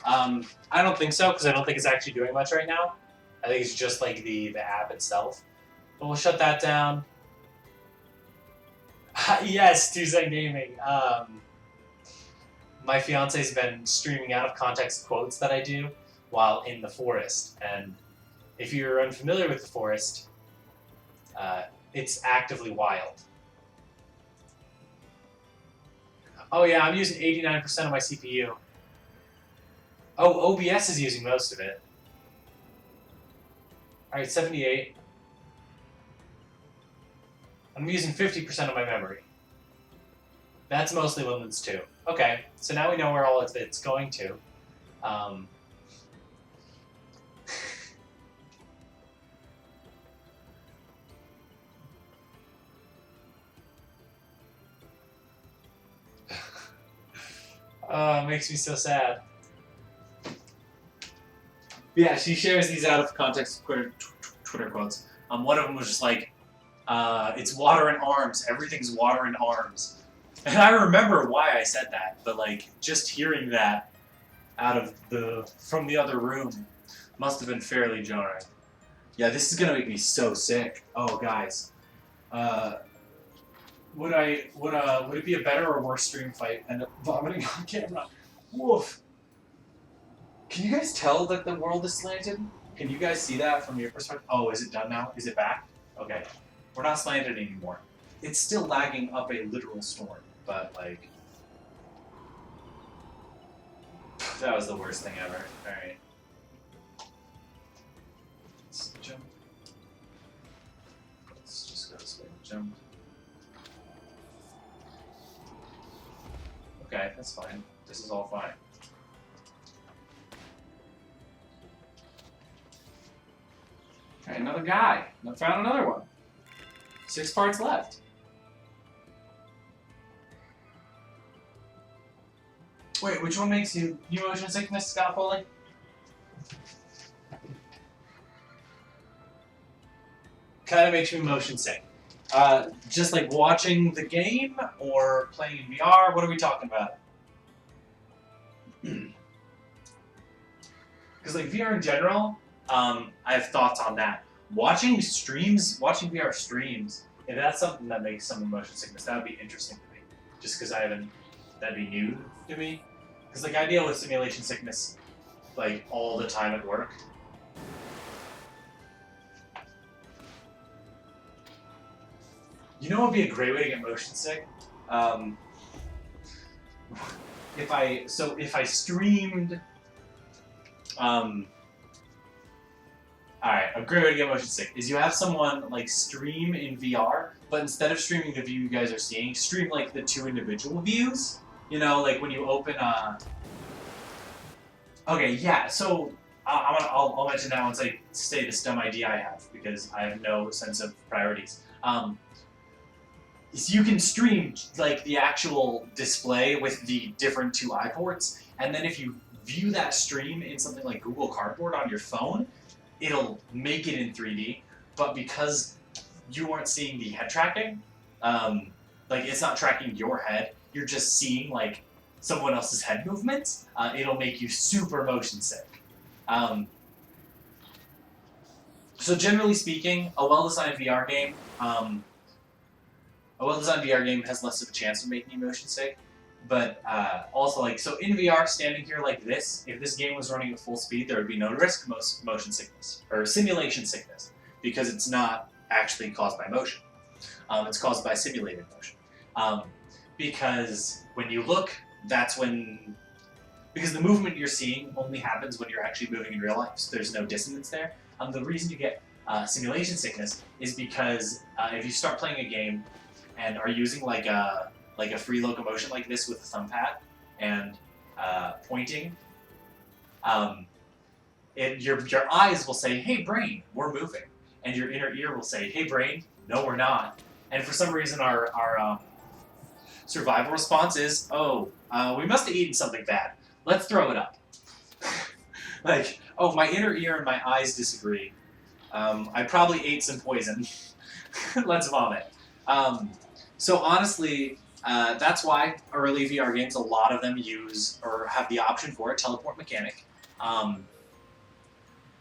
I don't think so, because I don't think it's actually doing much right now. I think it's just like the app itself. But we'll shut that down. Yes, Tuesday Gaming. My fiance's been streaming out of context quotes that I do while in the forest. And if you're unfamiliar with the forest, it's actively wild. Oh yeah, I'm using 89% of my CPU. Oh, OBS is using most of it. Alright, 78. I'm using 50% of my memory. That's mostly Windlands 2. Okay, so now we know where all of it's going to. Makes me so sad. Yeah, she shares these out of context Twitter quotes. One of them was just like, it's water and arms. Everything's water and arms. And I remember why I said that, but like just hearing that from the other room must have been fairly jarring. Yeah, this is gonna make me so sick. Oh, guys, would it be a better or worse stream if I end up vomiting on camera? Woof. Can you guys tell that the world is slanted? Can you guys see that from your perspective? Oh, is it done now? Is it back? Okay. We're not slanted anymore. It's still lagging up a literal storm, but like... That was the worst thing ever. Alright. Let's jump. Let's just go this way. Jump. Okay, that's fine. This is all fine. Okay, another guy. I found another one. 6 parts left. Wait, which one makes you motion sickness, Scott Foley? kind of makes me motion sick. Just like watching the game or playing in VR. What are we talking about? Because like VR in general, I have thoughts on that. Watching VR streams, if that's something that makes someone motion sickness, that would be interesting to me. Just because that'd be new to me. Because like I deal with simulation sickness like all the time at work. You know what would be a great way to get motion sick? If I streamed, alright, a great way to get motion sick is you have someone like stream in VR, but instead of streaming the view you guys are seeing, stream like the 2 individual views. You know, like when you open okay, yeah, so I'll mention that once I say this dumb idea I have, because I have no sense of priorities. So you can stream like the actual display with the different 2 eye ports, and then if you view that stream in something like Google Cardboard on your phone, it'll make it in 3D, but because you aren't seeing the head tracking, like it's not tracking your head, you're just seeing like someone else's head movements, it'll make you super motion sick. So generally speaking, a well-designed VR game has less of a chance of making you motion sick, but also like, so in VR, standing here like this, if this game was running at full speed, there would be no risk of motion sickness, or simulation sickness, because it's not actually caused by motion. It's caused by simulated motion. Because when you look, because the movement you're seeing only happens when you're actually moving in real life, so there's no dissonance there. The reason you get simulation sickness is because if you start playing a game and are using like a free locomotion like this with a thumb pad and pointing, your eyes will say, "Hey brain, we're moving," and your inner ear will say, "Hey brain, no we're not." And for some reason our survival response is, "Oh, we must have eaten something bad. Let's throw it up." Like, oh, my inner ear and my eyes disagree. I probably ate some poison. Let's vomit. So honestly, that's why early VR games, a lot of them use or have the option for a teleport mechanic,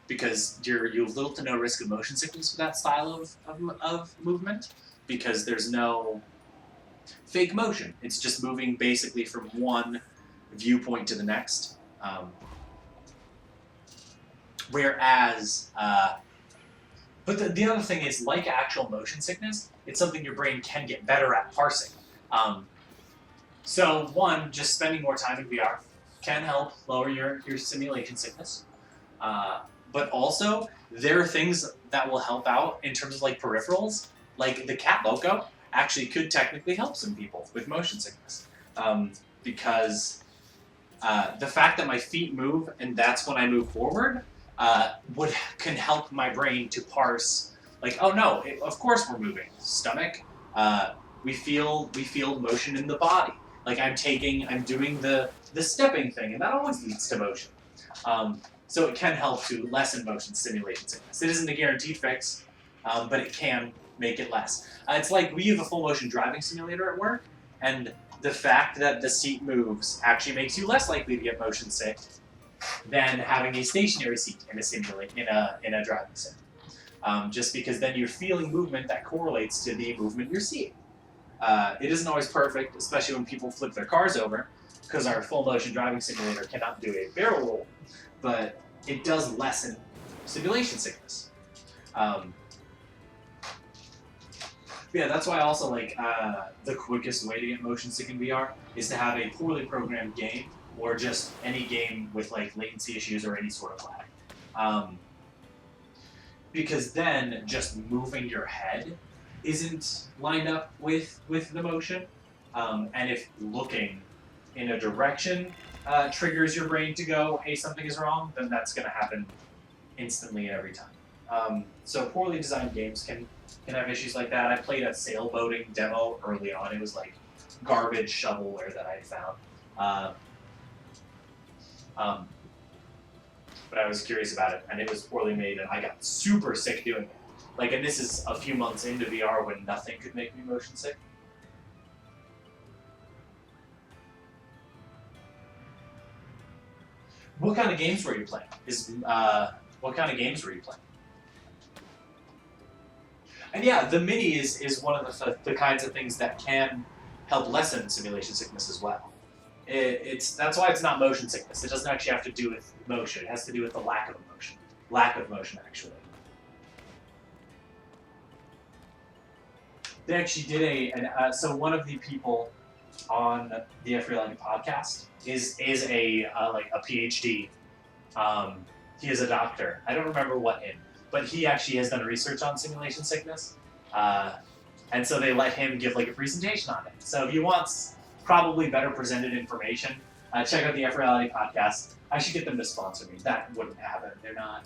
because you have little to no risk of motion sickness with that style of movement, because there's no fake motion. It's just moving basically from one viewpoint to the next. Whereas, but the other thing is, like actual motion sickness, it's something your brain can get better at parsing. So one, just spending more time in VR can help lower your simulation sickness. But also, there are things that will help out in terms of like peripherals, like the Kat Loco actually could technically help some people with motion sickness. Because the fact that my feet move and that's when I move forward can help my brain to parse, like, oh no, of course we're moving. Stomach, we feel motion in the body. Like I'm doing the stepping thing, and that always leads to motion. So it can help to lessen motion simulation sickness. It isn't a guaranteed fix, but it can make it less. It's like we have a full motion driving simulator at work, and the fact that the seat moves actually makes you less likely to get motion sick than having a stationary seat in a driving sim. Just because then you're feeling movement that correlates to the movement you're seeing. It isn't always perfect, especially when people flip their cars over, because our full motion driving simulator cannot do a barrel roll, but it does lessen simulation sickness. Yeah, that's why also like the quickest way to get motion sick in VR is to have a poorly programmed game, or just any game with like latency issues or any sort of lag. Because then just moving your head isn't lined up with the motion, and if looking in a direction triggers your brain to go, hey, something is wrong, then that's going to happen instantly every time. So poorly designed games can have issues like that. I played a sailboating demo early on. It was like garbage shovelware that I found. But I was curious about it, and it was poorly made, and I got super sick doing it. Like, and this is a few months into VR when nothing could make me motion sick. What kind of games were you playing? What kind of games were you playing? And yeah, the Mini is one of the kinds of things that can help lessen simulation sickness as well. That's why it's not motion sickness. It doesn't actually have to do with motion. It has to do with the lack of motion. Lack of motion, actually. They actually did so one of the people on the F-Reality podcast is a PhD. He is a doctor. I don't remember what in, but he actually has done research on simulation sickness. And so they let him give like a presentation on it. So if you want probably better presented information, check out the F-Reality podcast. I should get them to sponsor me. That wouldn't happen. They're not.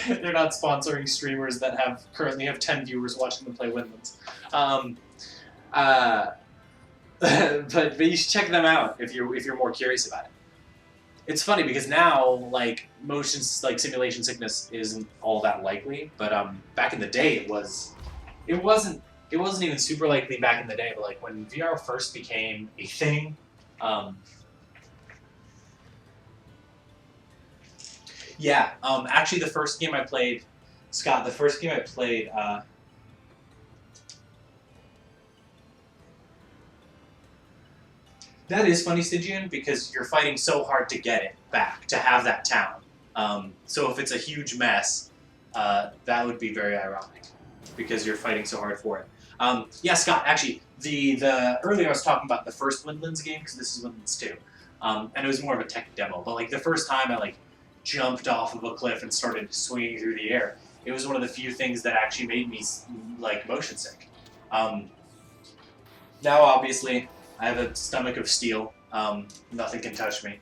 They're not sponsoring streamers that currently have 10 viewers watching them play Windlands. But you should check them out if you're more curious about it. It's funny because now like simulation sickness isn't all that likely, but back in the day it wasn't even super likely back in the day. But like when VR first became a thing, actually the first game I played, Scott, that is funny, Stygian, because you're fighting so hard to get it back, to have that town. So if it's a huge mess, that would be very ironic, because you're fighting so hard for it. Yeah, Scott, actually, the earlier I was talking about the first Windlands game, because this is Windlands 2, and it was more of a tech demo, but like the first time I like jumped off of a cliff and started swinging through the air, it was one of the few things that actually made me like motion sick. Now, obviously, I have a stomach of steel. Nothing can touch me.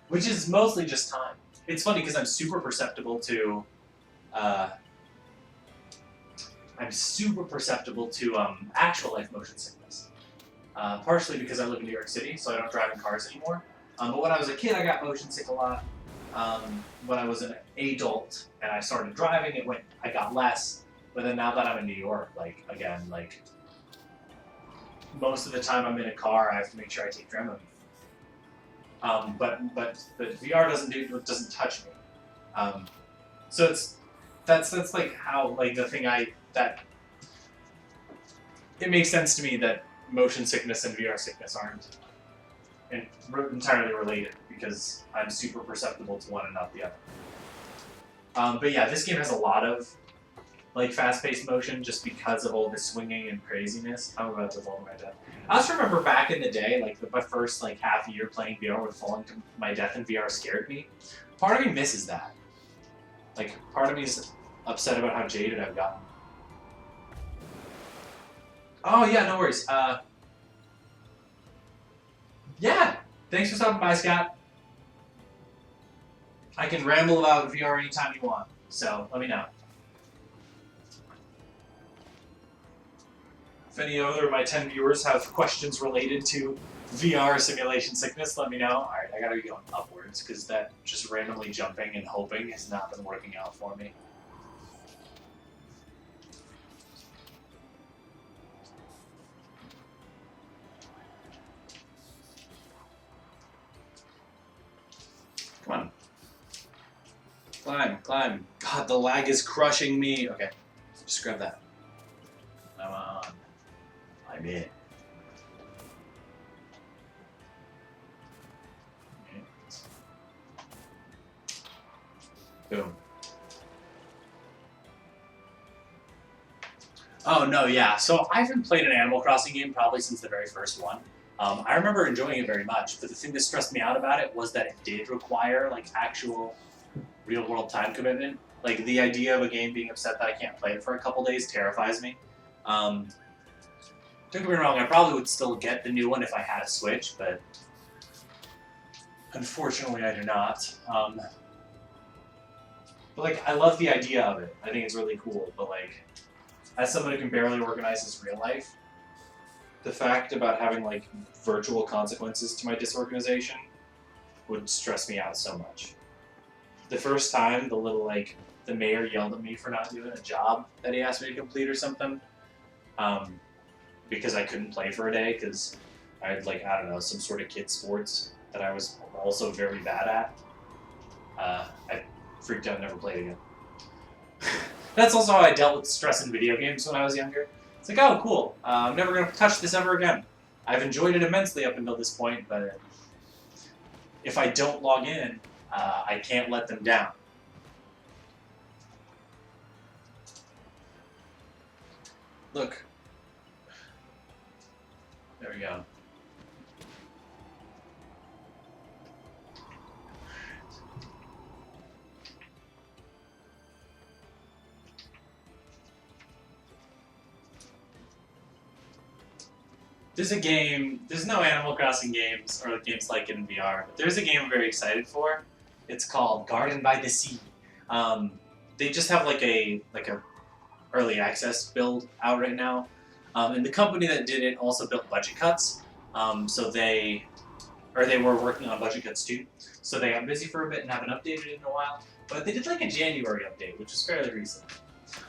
Which is mostly just time. It's funny because I'm super perceptible to actual life motion sickness. Partially because I live in New York City, so I don't drive in cars anymore. But when I was a kid, I got motion sick a lot. When I was an adult and I started driving, I got less. But then now that I'm in New York, most of the time I'm in a car, I have to make sure I take Dramamine. But VR doesn't touch me. So that's like how the thing that it makes sense to me that motion sickness and VR sickness aren't entirely related, because I'm super perceptible to one and not the other. But yeah, this game has a lot of fast-paced motion just because of all the swinging and craziness. I'm about to fall to my death. I also remember back in the day, my first half year playing VR with falling to my death in VR scared me. Part of me misses that. Part of me is upset about how jaded I've gotten. Oh yeah, no worries. Yeah, thanks for stopping by, Scott. I can ramble about VR anytime you want, so let me know. If any other of my 10 viewers have questions related to VR simulation sickness, let me know. Alright, I gotta be going upwards, because that just randomly jumping and hoping has not been working out for me. Come on. Climb. God, the lag is crushing me. Okay, just grab that. Come on. I'm in. Okay. Boom. Oh, no, yeah. So I haven't played an Animal Crossing game probably since the very first one. I remember enjoying it very much, but the thing that stressed me out about it was that it did require, actual real-world time commitment. The idea of a game being upset that I can't play it for a couple days terrifies me. Don't get me wrong, I probably would still get the new one if I had a Switch, but unfortunately I do not. But I love the idea of it. I think it's really cool, but as someone who can barely organize his real life, the fact about having virtual consequences to my disorganization would stress me out so much. The first time the the mayor yelled at me for not doing a job that he asked me to complete or something. Because I couldn't play for a day because I had, like, I don't know, some sort of kid sports that I was also very bad at. I freaked out and never played again. That's also how I dealt with stress in video games when I was younger. It's like, oh, cool. I'm never going to touch this ever again. I've enjoyed it immensely up until this point, but if I don't log in, I can't let them down. Look. There we go. There's a game, there's no Animal Crossing games or games like it in VR, but there's a game I'm very excited for. It's called Garden by the Sea. They just have like a early access build out right now. And the company that did it also built budget cuts. So they were working on budget cuts too. So they got busy for a bit and haven't updated it in a while. But they did like a January update, which was fairly recent.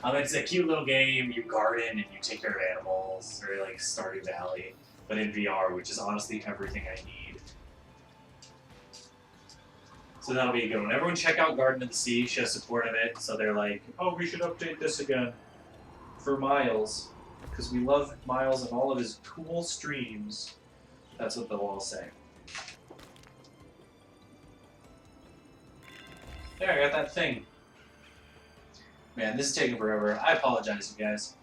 It's a cute little game. You garden and you take care of animals. Very like Stardew Valley, but in VR, which is honestly everything I need. So that'll be a good one. Everyone check out Garden of the Sea. Show support of it. So they're like, oh, we should update this again for Miles, because we love Miles and all of his cool streams. That's what they'll all say. There, I got that thing. Man, this is taking forever. I apologize, you guys.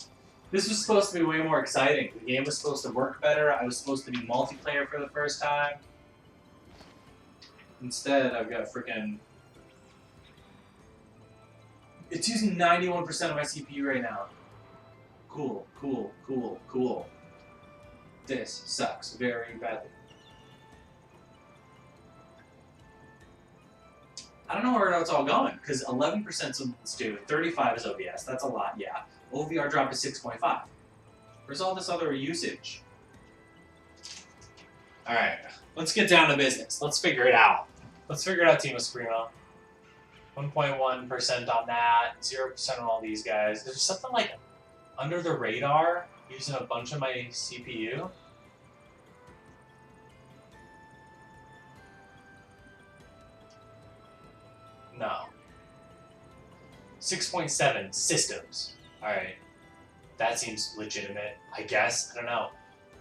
This was supposed to be way more exciting. The game was supposed to work better. I was supposed to be multiplayer for the first time. Instead, I've got freaking... It's using 91% of my CPU right now. Cool, cool, cool, cool. This sucks very badly. I don't know where it's all going, because 11% is what's due, 35 is OBS, that's a lot, yeah. OVR dropped to 6.5. Where's all this other usage? Alright, let's get down to business. Let's figure it out. Let's figure it out, Team Esprimo. 1.1% on that, 0% on all these guys. There's something like under the radar using a bunch of my CPU. No. 6.7 systems. Alright. That seems legitimate, I guess. I don't know.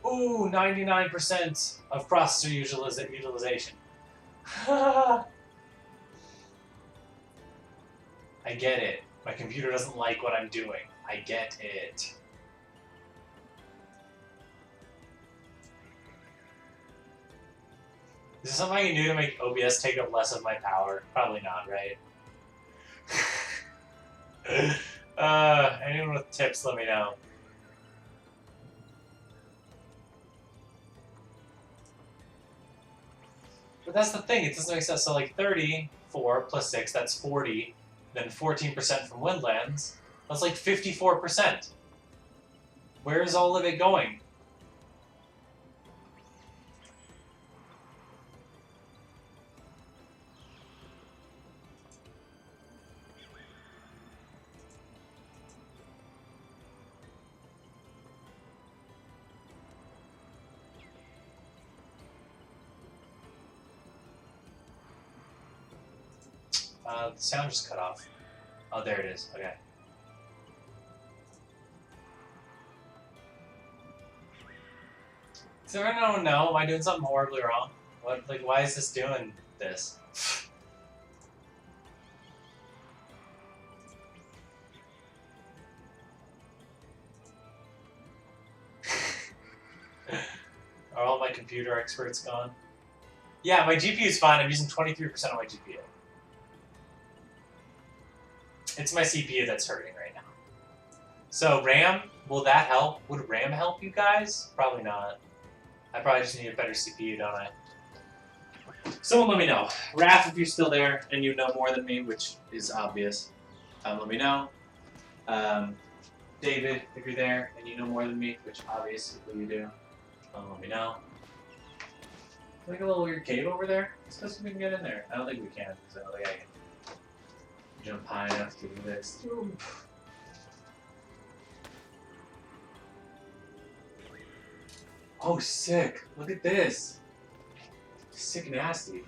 Ooh, 99% of processor utilization. I get it. My computer doesn't like what I'm doing. I get it. Is this something I can do to make OBS take up less of my power? Probably not, right? Anyone with tips, let me know. But that's the thing, it doesn't make sense. So like 34 plus 6, that's 40. Then 14% from Windlands, that's like 54%. Where is all of it going? The sound just cut off. Oh, there it is. Okay. Does everyone know? Am I doing something horribly wrong? What? Like, why is this doing this? Are all my computer experts gone? Yeah, my GPU is fine. I'm using 23% of my GPU. It's my CPU that's hurting right now. So RAM, will that help? Would RAM help you guys? Probably not. I probably just need a better CPU, don't I? Someone let me know. Raph, if you're still there and you know more than me, which is obvious, let me know. David, if you're there and you know more than me, which obviously you do, let me know. Like a little weird cave over there? Let's see if we can get in there. I don't think we can, because I don't think I can Jump high enough to do this. Oh, sick. Look at this. Sick nasty.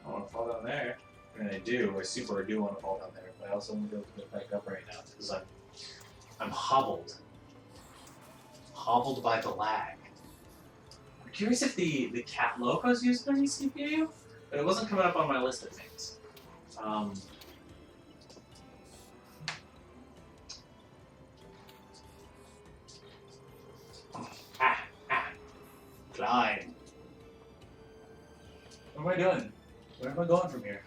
I don't want to fall down there. I mean, I do want to fall down there, but I also want to be able to get back up right now because I'm hobbled. Hobbled by the lag. I'm curious if the Kat Loco is using any CPU, but it wasn't coming up on my list of things. Climb. What am I doing? Where am I going from here?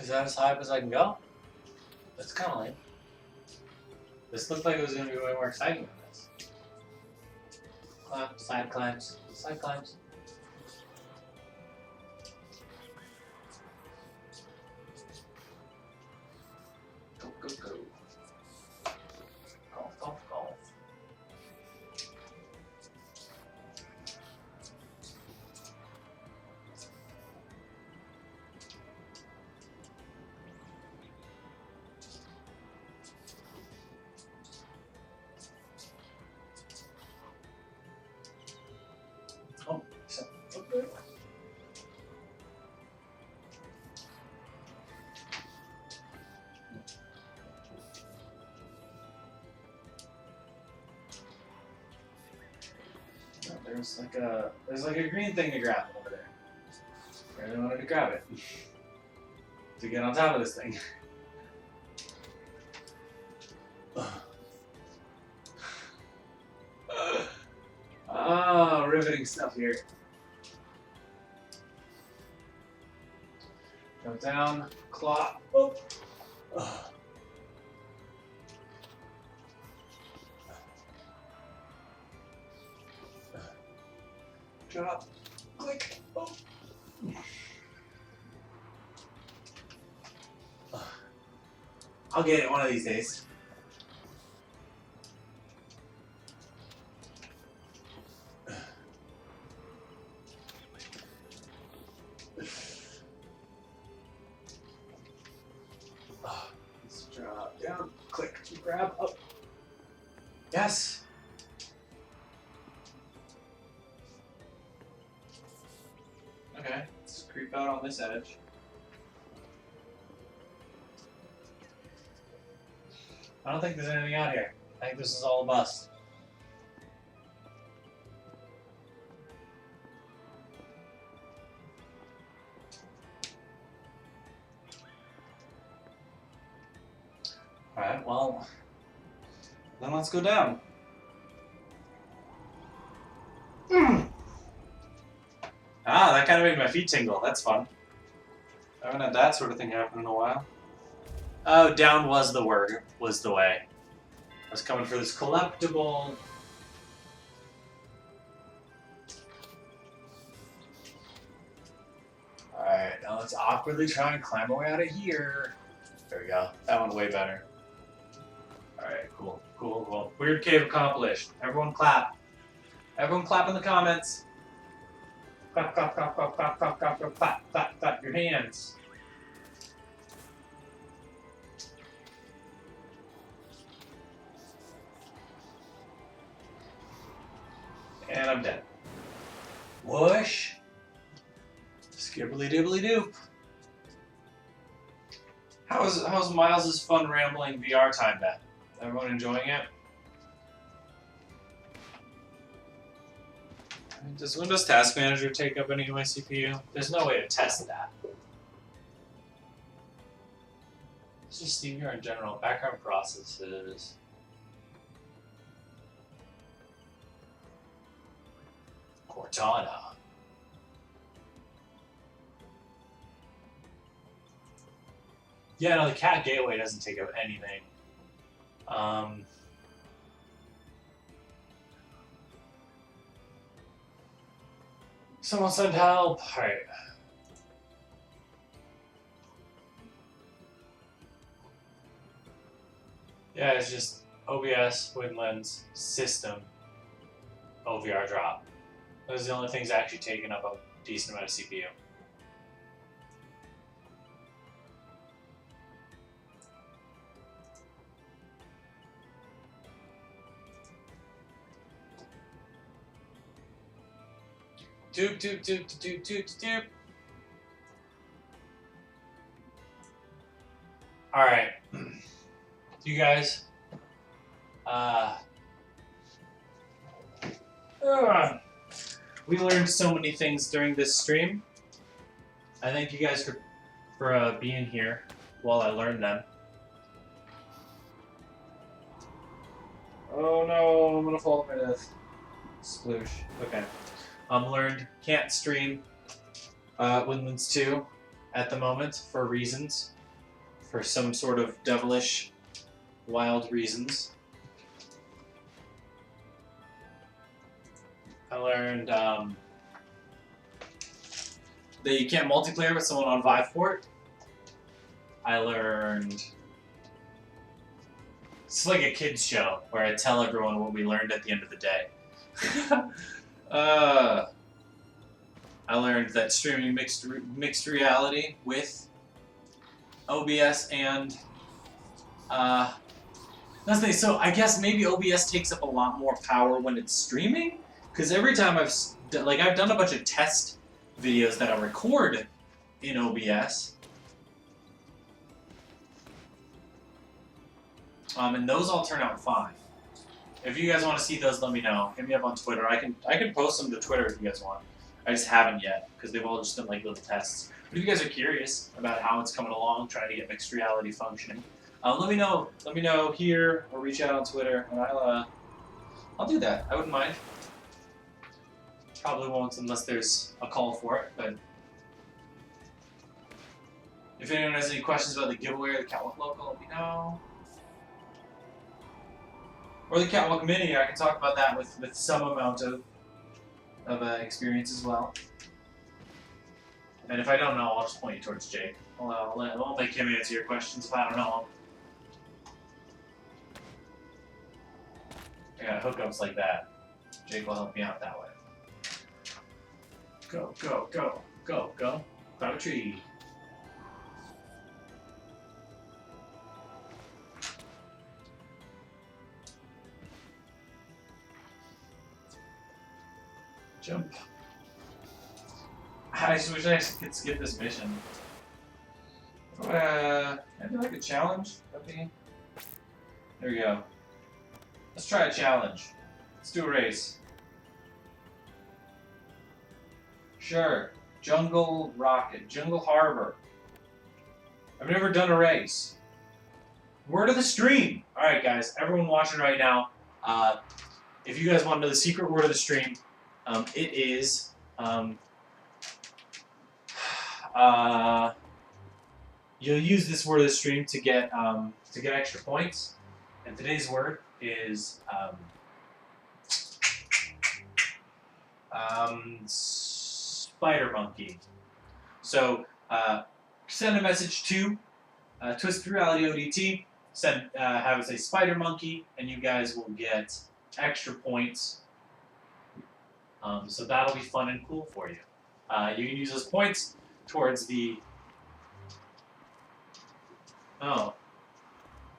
Is that as high up as I can go? That's kind of lame. This looked like it was going to be way more exciting than this. Side climbs. Side climbs. Go, go, go. Golf, golf, golf. Oh, so, okay. No, there's like a green thing to grab over there. I really wanted to grab it to get on top of this thing. Ah, riveting stuff here. Jump down, claw, oh. Drop, click, oh. I'll get it one of these days. Let's drop down, click, grab up. Yes. Okay, let's creep out on this edge. I don't think there's anything out here. I think this is all a bust. Alright, well, then let's go down. Ah, that kind of made my feet tingle. That's fun. I haven't had that sort of thing happen in a while. Oh, down was the word, was the way. I was coming for this collectible. Alright, now let's awkwardly try and climb our way out of here. There we go. That one's way better. Alright, cool, cool, cool. Weird cave accomplished. Everyone clap. Everyone clap in the comments. Clap, clap, clap, clap, clap, clap, clap, clap, clap, clap, clap your hands. And I'm dead. Whoosh. Skibbly dibbly doop. How's Miles' fun rambling VR time been? Everyone enjoying it? Does Windows Task Manager take up any of my CPU? There's no way to test that. Let's just see here in general. Background processes. Cortana. Yeah, no, the Cat Gateway doesn't take up anything. Someone send help. Alright. Yeah, it's just OBS, Windlands, system, OVR drop. Those are the only things actually taking up a decent amount of CPU. Doop. Alright. You guys. We learned so many things during this stream. I thank you guys for being here while I learned them. Oh no, I'm gonna fall to my death. Sploosh. Okay. Learned can't stream Windlands 2 at the moment for reasons. For some sort of devilish, wild reasons. I learned that you can't multiplayer with someone on Viveport. I learned... It's like a kid's show where I tell everyone what we learned at the end of the day. I learned that streaming mixed reality with OBS and so I guess maybe OBS takes up a lot more power when it's streaming, because every time I've done a bunch of test videos that I record in OBS, and those all turn out fine. If you guys want to see those, let me know. Hit me up on Twitter. I can post them to Twitter if you guys want. I just haven't yet because they've all just been like little tests. But if you guys are curious about how it's coming along, trying to get mixed reality functioning, let me know. Let me know here or reach out on Twitter, and I'll do that. I wouldn't mind. Probably won't unless there's a call for it. But if anyone has any questions about the giveaway or the Kat Loco, let me know. Or the Catwalk Mini, I can talk about that with some amount of experience as well. And if I don't know, I'll just point you towards Jake. I'll make him answer your questions if I don't know him. I got hookups like that. Jake will help me out that way. Go. Climb a tree. Jump. I just wish I could skip this mission. I do like a challenge. There we go. Let's try a challenge. Let's do a race. Sure. Jungle Rocket. Jungle Harbor. I've never done a race. Word of the stream. Alright guys, everyone watching right now, if you guys want to know the secret word of the stream, it is you'll use this word of the stream to get extra points, and today's word is spider monkey. So send a message to Twisted Reality ODT. Have it say spider monkey, and you guys will get extra points. So that'll be fun and cool for you. You can use those points towards the... Oh.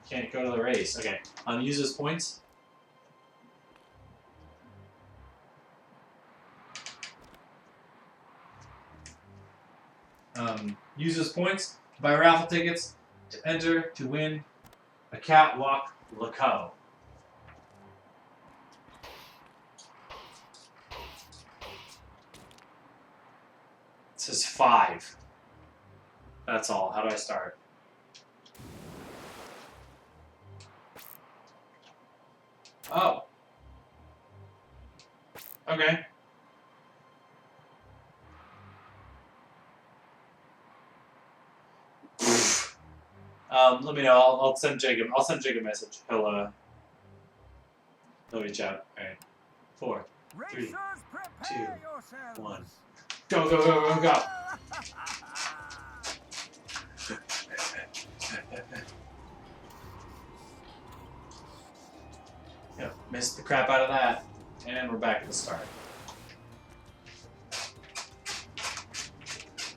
Can't go to the race. Okay. Use those points. Use those points to buy raffle tickets to enter to win a Kat Loco. It says 5. That's all. How do I start? Oh. Okay. Let me know. I'll send Jacob. I'll send Jacob a message. He'll reach out. All right. 4, 3, 2, 1. Go. Yep, missed the crap out of that. And we're back at the start.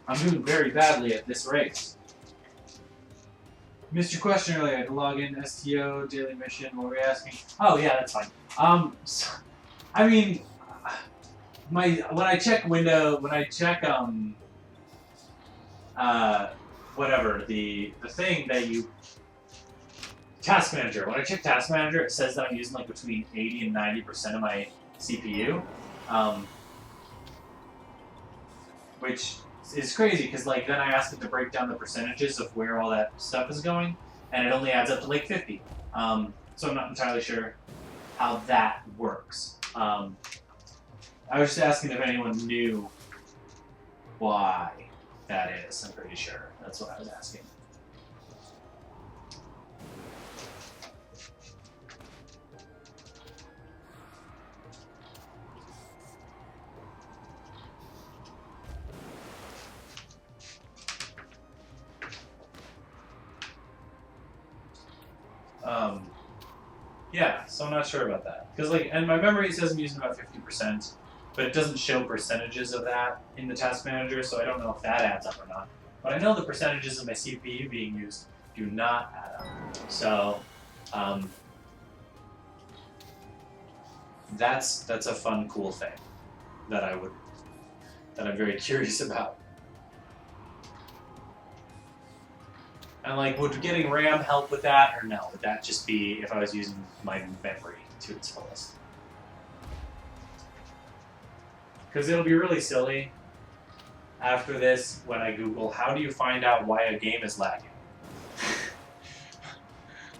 I'm doing very badly at this race. Missed your question earlier. I had to log in STO, daily mission, what were you asking? Oh yeah, that's fine. So, I mean, when I check whatever, the thing that you, Task Manager, when I check Task Manager, it says that I'm using like between 80 and 90% of my CPU, which is crazy because like then I ask it to break down the percentages of where all that stuff is going, and it only adds up to like 50. So I'm not entirely sure how that works. I was just asking if anyone knew why that is. I'm pretty sure that's what I was asking. Yeah, so I'm not sure about that. Because like, and my memory says I'm using about 50%, but it doesn't show percentages of that in the task manager, so I don't know if that adds up or not. But I know the percentages of my CPU being used do not add up. So, that's a fun, cool thing that I'm very curious about. And like, would getting RAM help with that, or no? Would that just be if I was using my memory to its fullest? Because it'll be really silly after this when I Google, how do you find out why a game is lagging?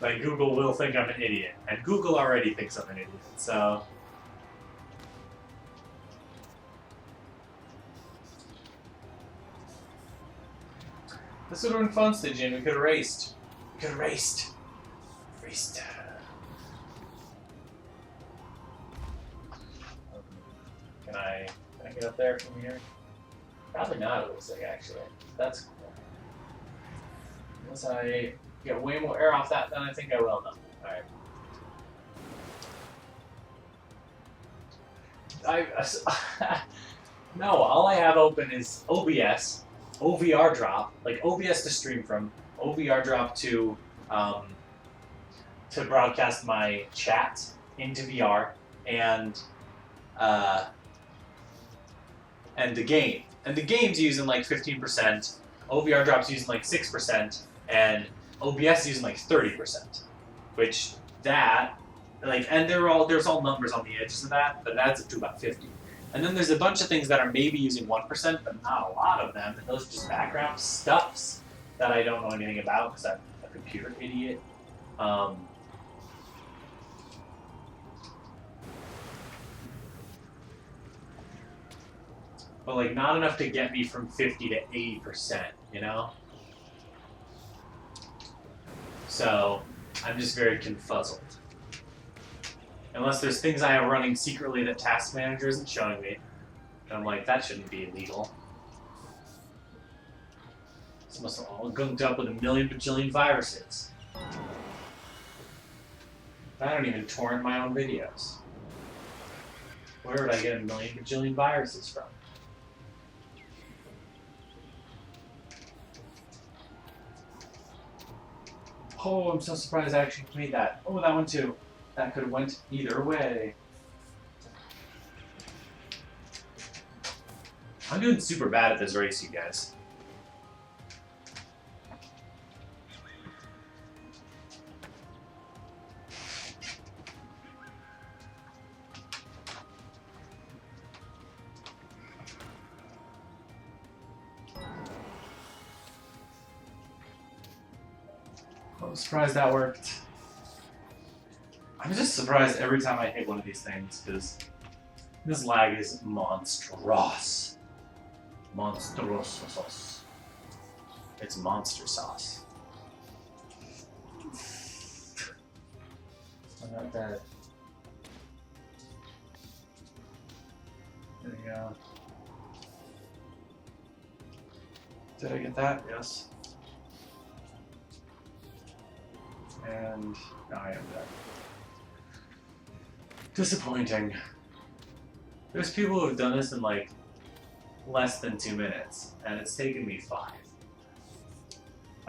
Like, Google will think I'm an idiot. And Google already thinks I'm an idiot, so... This would have been fun, Stygian. We could have raced. We could have raced. Raced. Can I get up there from here? Probably not, it looks like, actually. That's cool. Unless I get way more air off that than I think I will, though. Alright. No, all I have open is OBS. OVR drop, like OBS to stream from, OVR drop to broadcast my chat into VR, and the game. And the game's using like 15%, OVR drop's using like 6%, and OBS using like 30%. Which that, like, and there's all numbers on the edges of that, but that's up to about 50. And then there's a bunch of things that are maybe using 1%, but not a lot of them. And those are just background stuffs that I don't know anything about because I'm a computer idiot. But like not enough to get me from 50 to 80%, you know? So I'm just very confuzzled. Unless there's things I have running secretly that Task Manager isn't showing me. And I'm like, that shouldn't be illegal. This must have all gunked up with a million bajillion viruses. I don't even torrent my own videos. Where would I get a million bajillion viruses from? Oh, I'm so surprised I actually made that. Oh, that one too. That could have went either way. I'm doing super bad at this race, you guys. I'm surprised that worked. I'm just surprised every time I hit one of these things, because this lag is monstrous. Monstrous sauce. It's monster sauce. I'm not dead. There you go. Did I get that? Yes. And now I am dead. Disappointing. There's people who have done this in like less than 2 minutes, and it's taken me 5.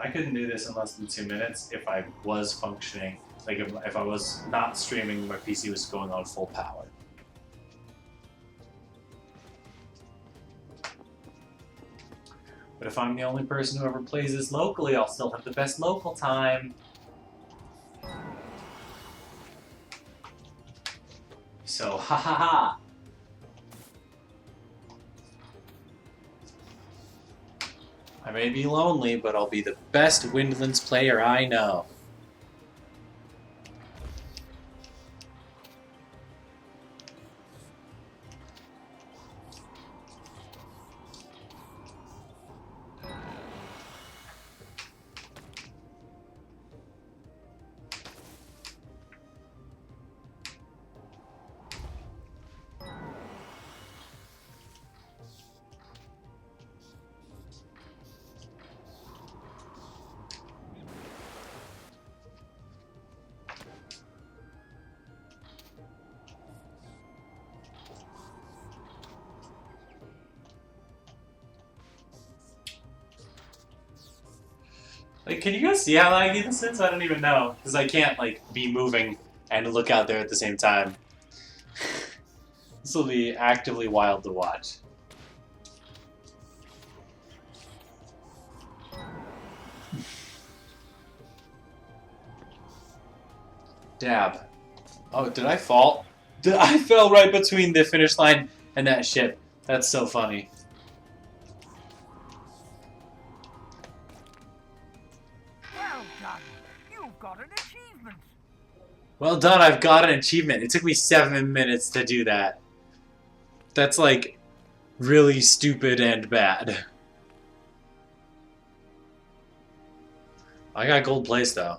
I couldn't do this in less than 2 minutes if I was functioning, like if I was not streaming, my PC was going on full power. But if I'm the only person who ever plays this locally, I'll still have the best local time. So, ha ha ha! I may be lonely, but I'll be the best Windlands player I know. Like, can you guys see how laggy this is? I don't even know, because I can't, like, be moving and look out there at the same time. This will be actively wild to watch. Dab. Oh, did I fall? I fell right between the finish line and that ship. That's so funny. Well done. You've got an achievement. Well done, I've got an achievement. It took me 7 minutes to do that. That's like really stupid and bad. I got gold place though.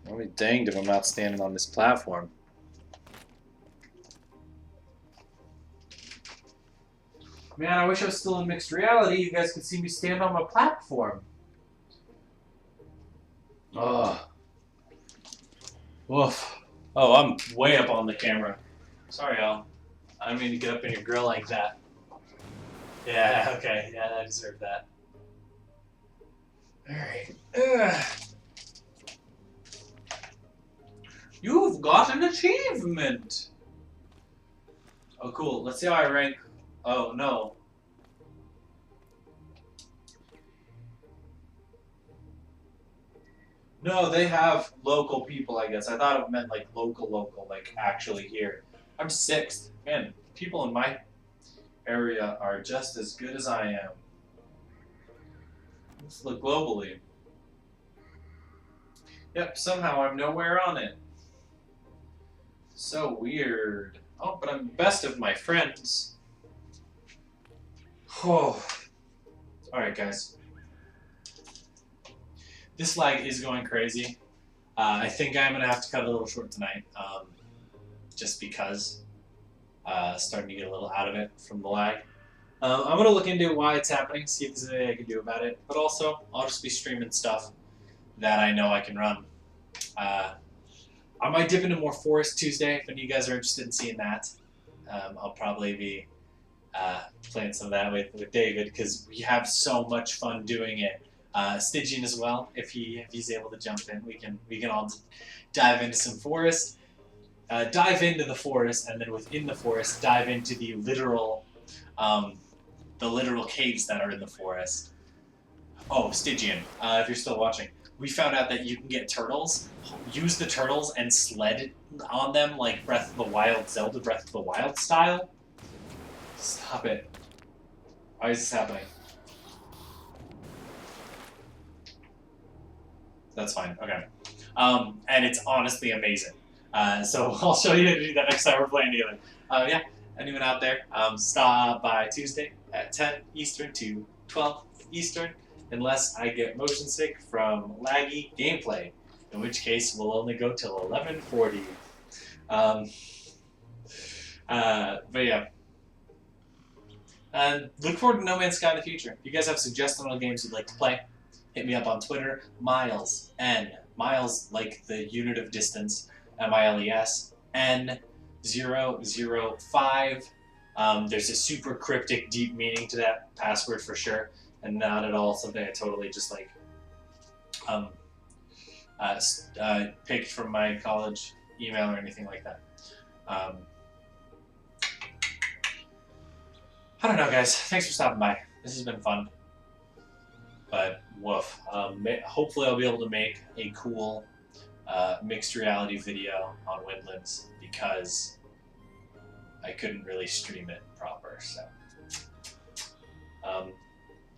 I'll be danged if I'm not standing on this platform. Man, I wish I was still in mixed reality. You guys could see me stand on my platform. Ugh. Woof. Oh, I'm way up on the camera. Sorry, Al. I didn't mean to get up in your grill like that. Yeah, okay. Yeah, I deserve that. Alright. You've got an achievement! Oh, cool. Let's see how I rank. Oh, no. No, they have local people, I guess. I thought it meant like local, like actually here. I'm 6th. Man, people in my area are just as good as I am. Let's look globally. Yep, somehow I'm nowhere on it. So weird. Oh, but I'm best of my friends. Oh. Alright, guys. This lag is going crazy. I think I'm going to have to cut it a little short tonight. Just because. Starting to get a little out of it from the lag. I'm going to look into why it's happening, see if there's anything I can do about it. But also, I'll just be streaming stuff that I know I can run. I might dip into more Forest Tuesday if any of you guys are interested in seeing that. I'll probably be playing some of that with David because we have so much fun doing it. Stygian as well, if he's able to jump in, we can all dive into some forest. Dive into the forest, and then within the forest, dive into the literal caves that are in the forest. Oh, Stygian, if you're still watching, we found out that you can get turtles, use the turtles, and sled on them like Breath of the Wild, Zelda Breath of the Wild style. Stop it. Why is this happening? That's fine, okay. And it's honestly amazing. So I'll show you how to do that next time we're playing together. Yeah, anyone out there, stop by Tuesday at 10 Eastern to 12 Eastern, unless I get motion sick from laggy gameplay, in which case we'll only go till 11:40. But yeah. And look forward to No Man's Sky in the future. If you guys have suggestions on games you'd like to play, hit me up on Twitter, Miles, N, Miles like the unit of distance, MILES, N005. There's a super cryptic, deep meaning to that password for sure, and not at all something I totally just like picked from my college email or anything like that. I don't know, guys. Thanks for stopping by. This has been fun. But woof. Hopefully I'll be able to make a cool mixed reality video on Windlands because I couldn't really stream it proper. So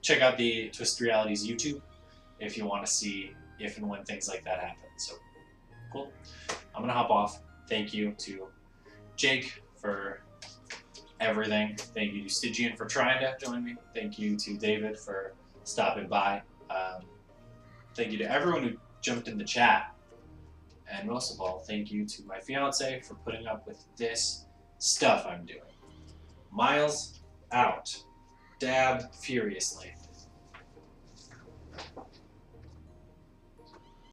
check out the Twisted Realities YouTube if you want to see if and when things like that happen. So cool. I'm gonna hop off. Thank you to Jake for everything. Thank you to Stygian for trying to join me. Thank you to David for stopping by. Thank you to everyone who jumped in the chat. And most of all, thank you to my fiance for putting up with this stuff I'm doing. Miles out. Dab furiously.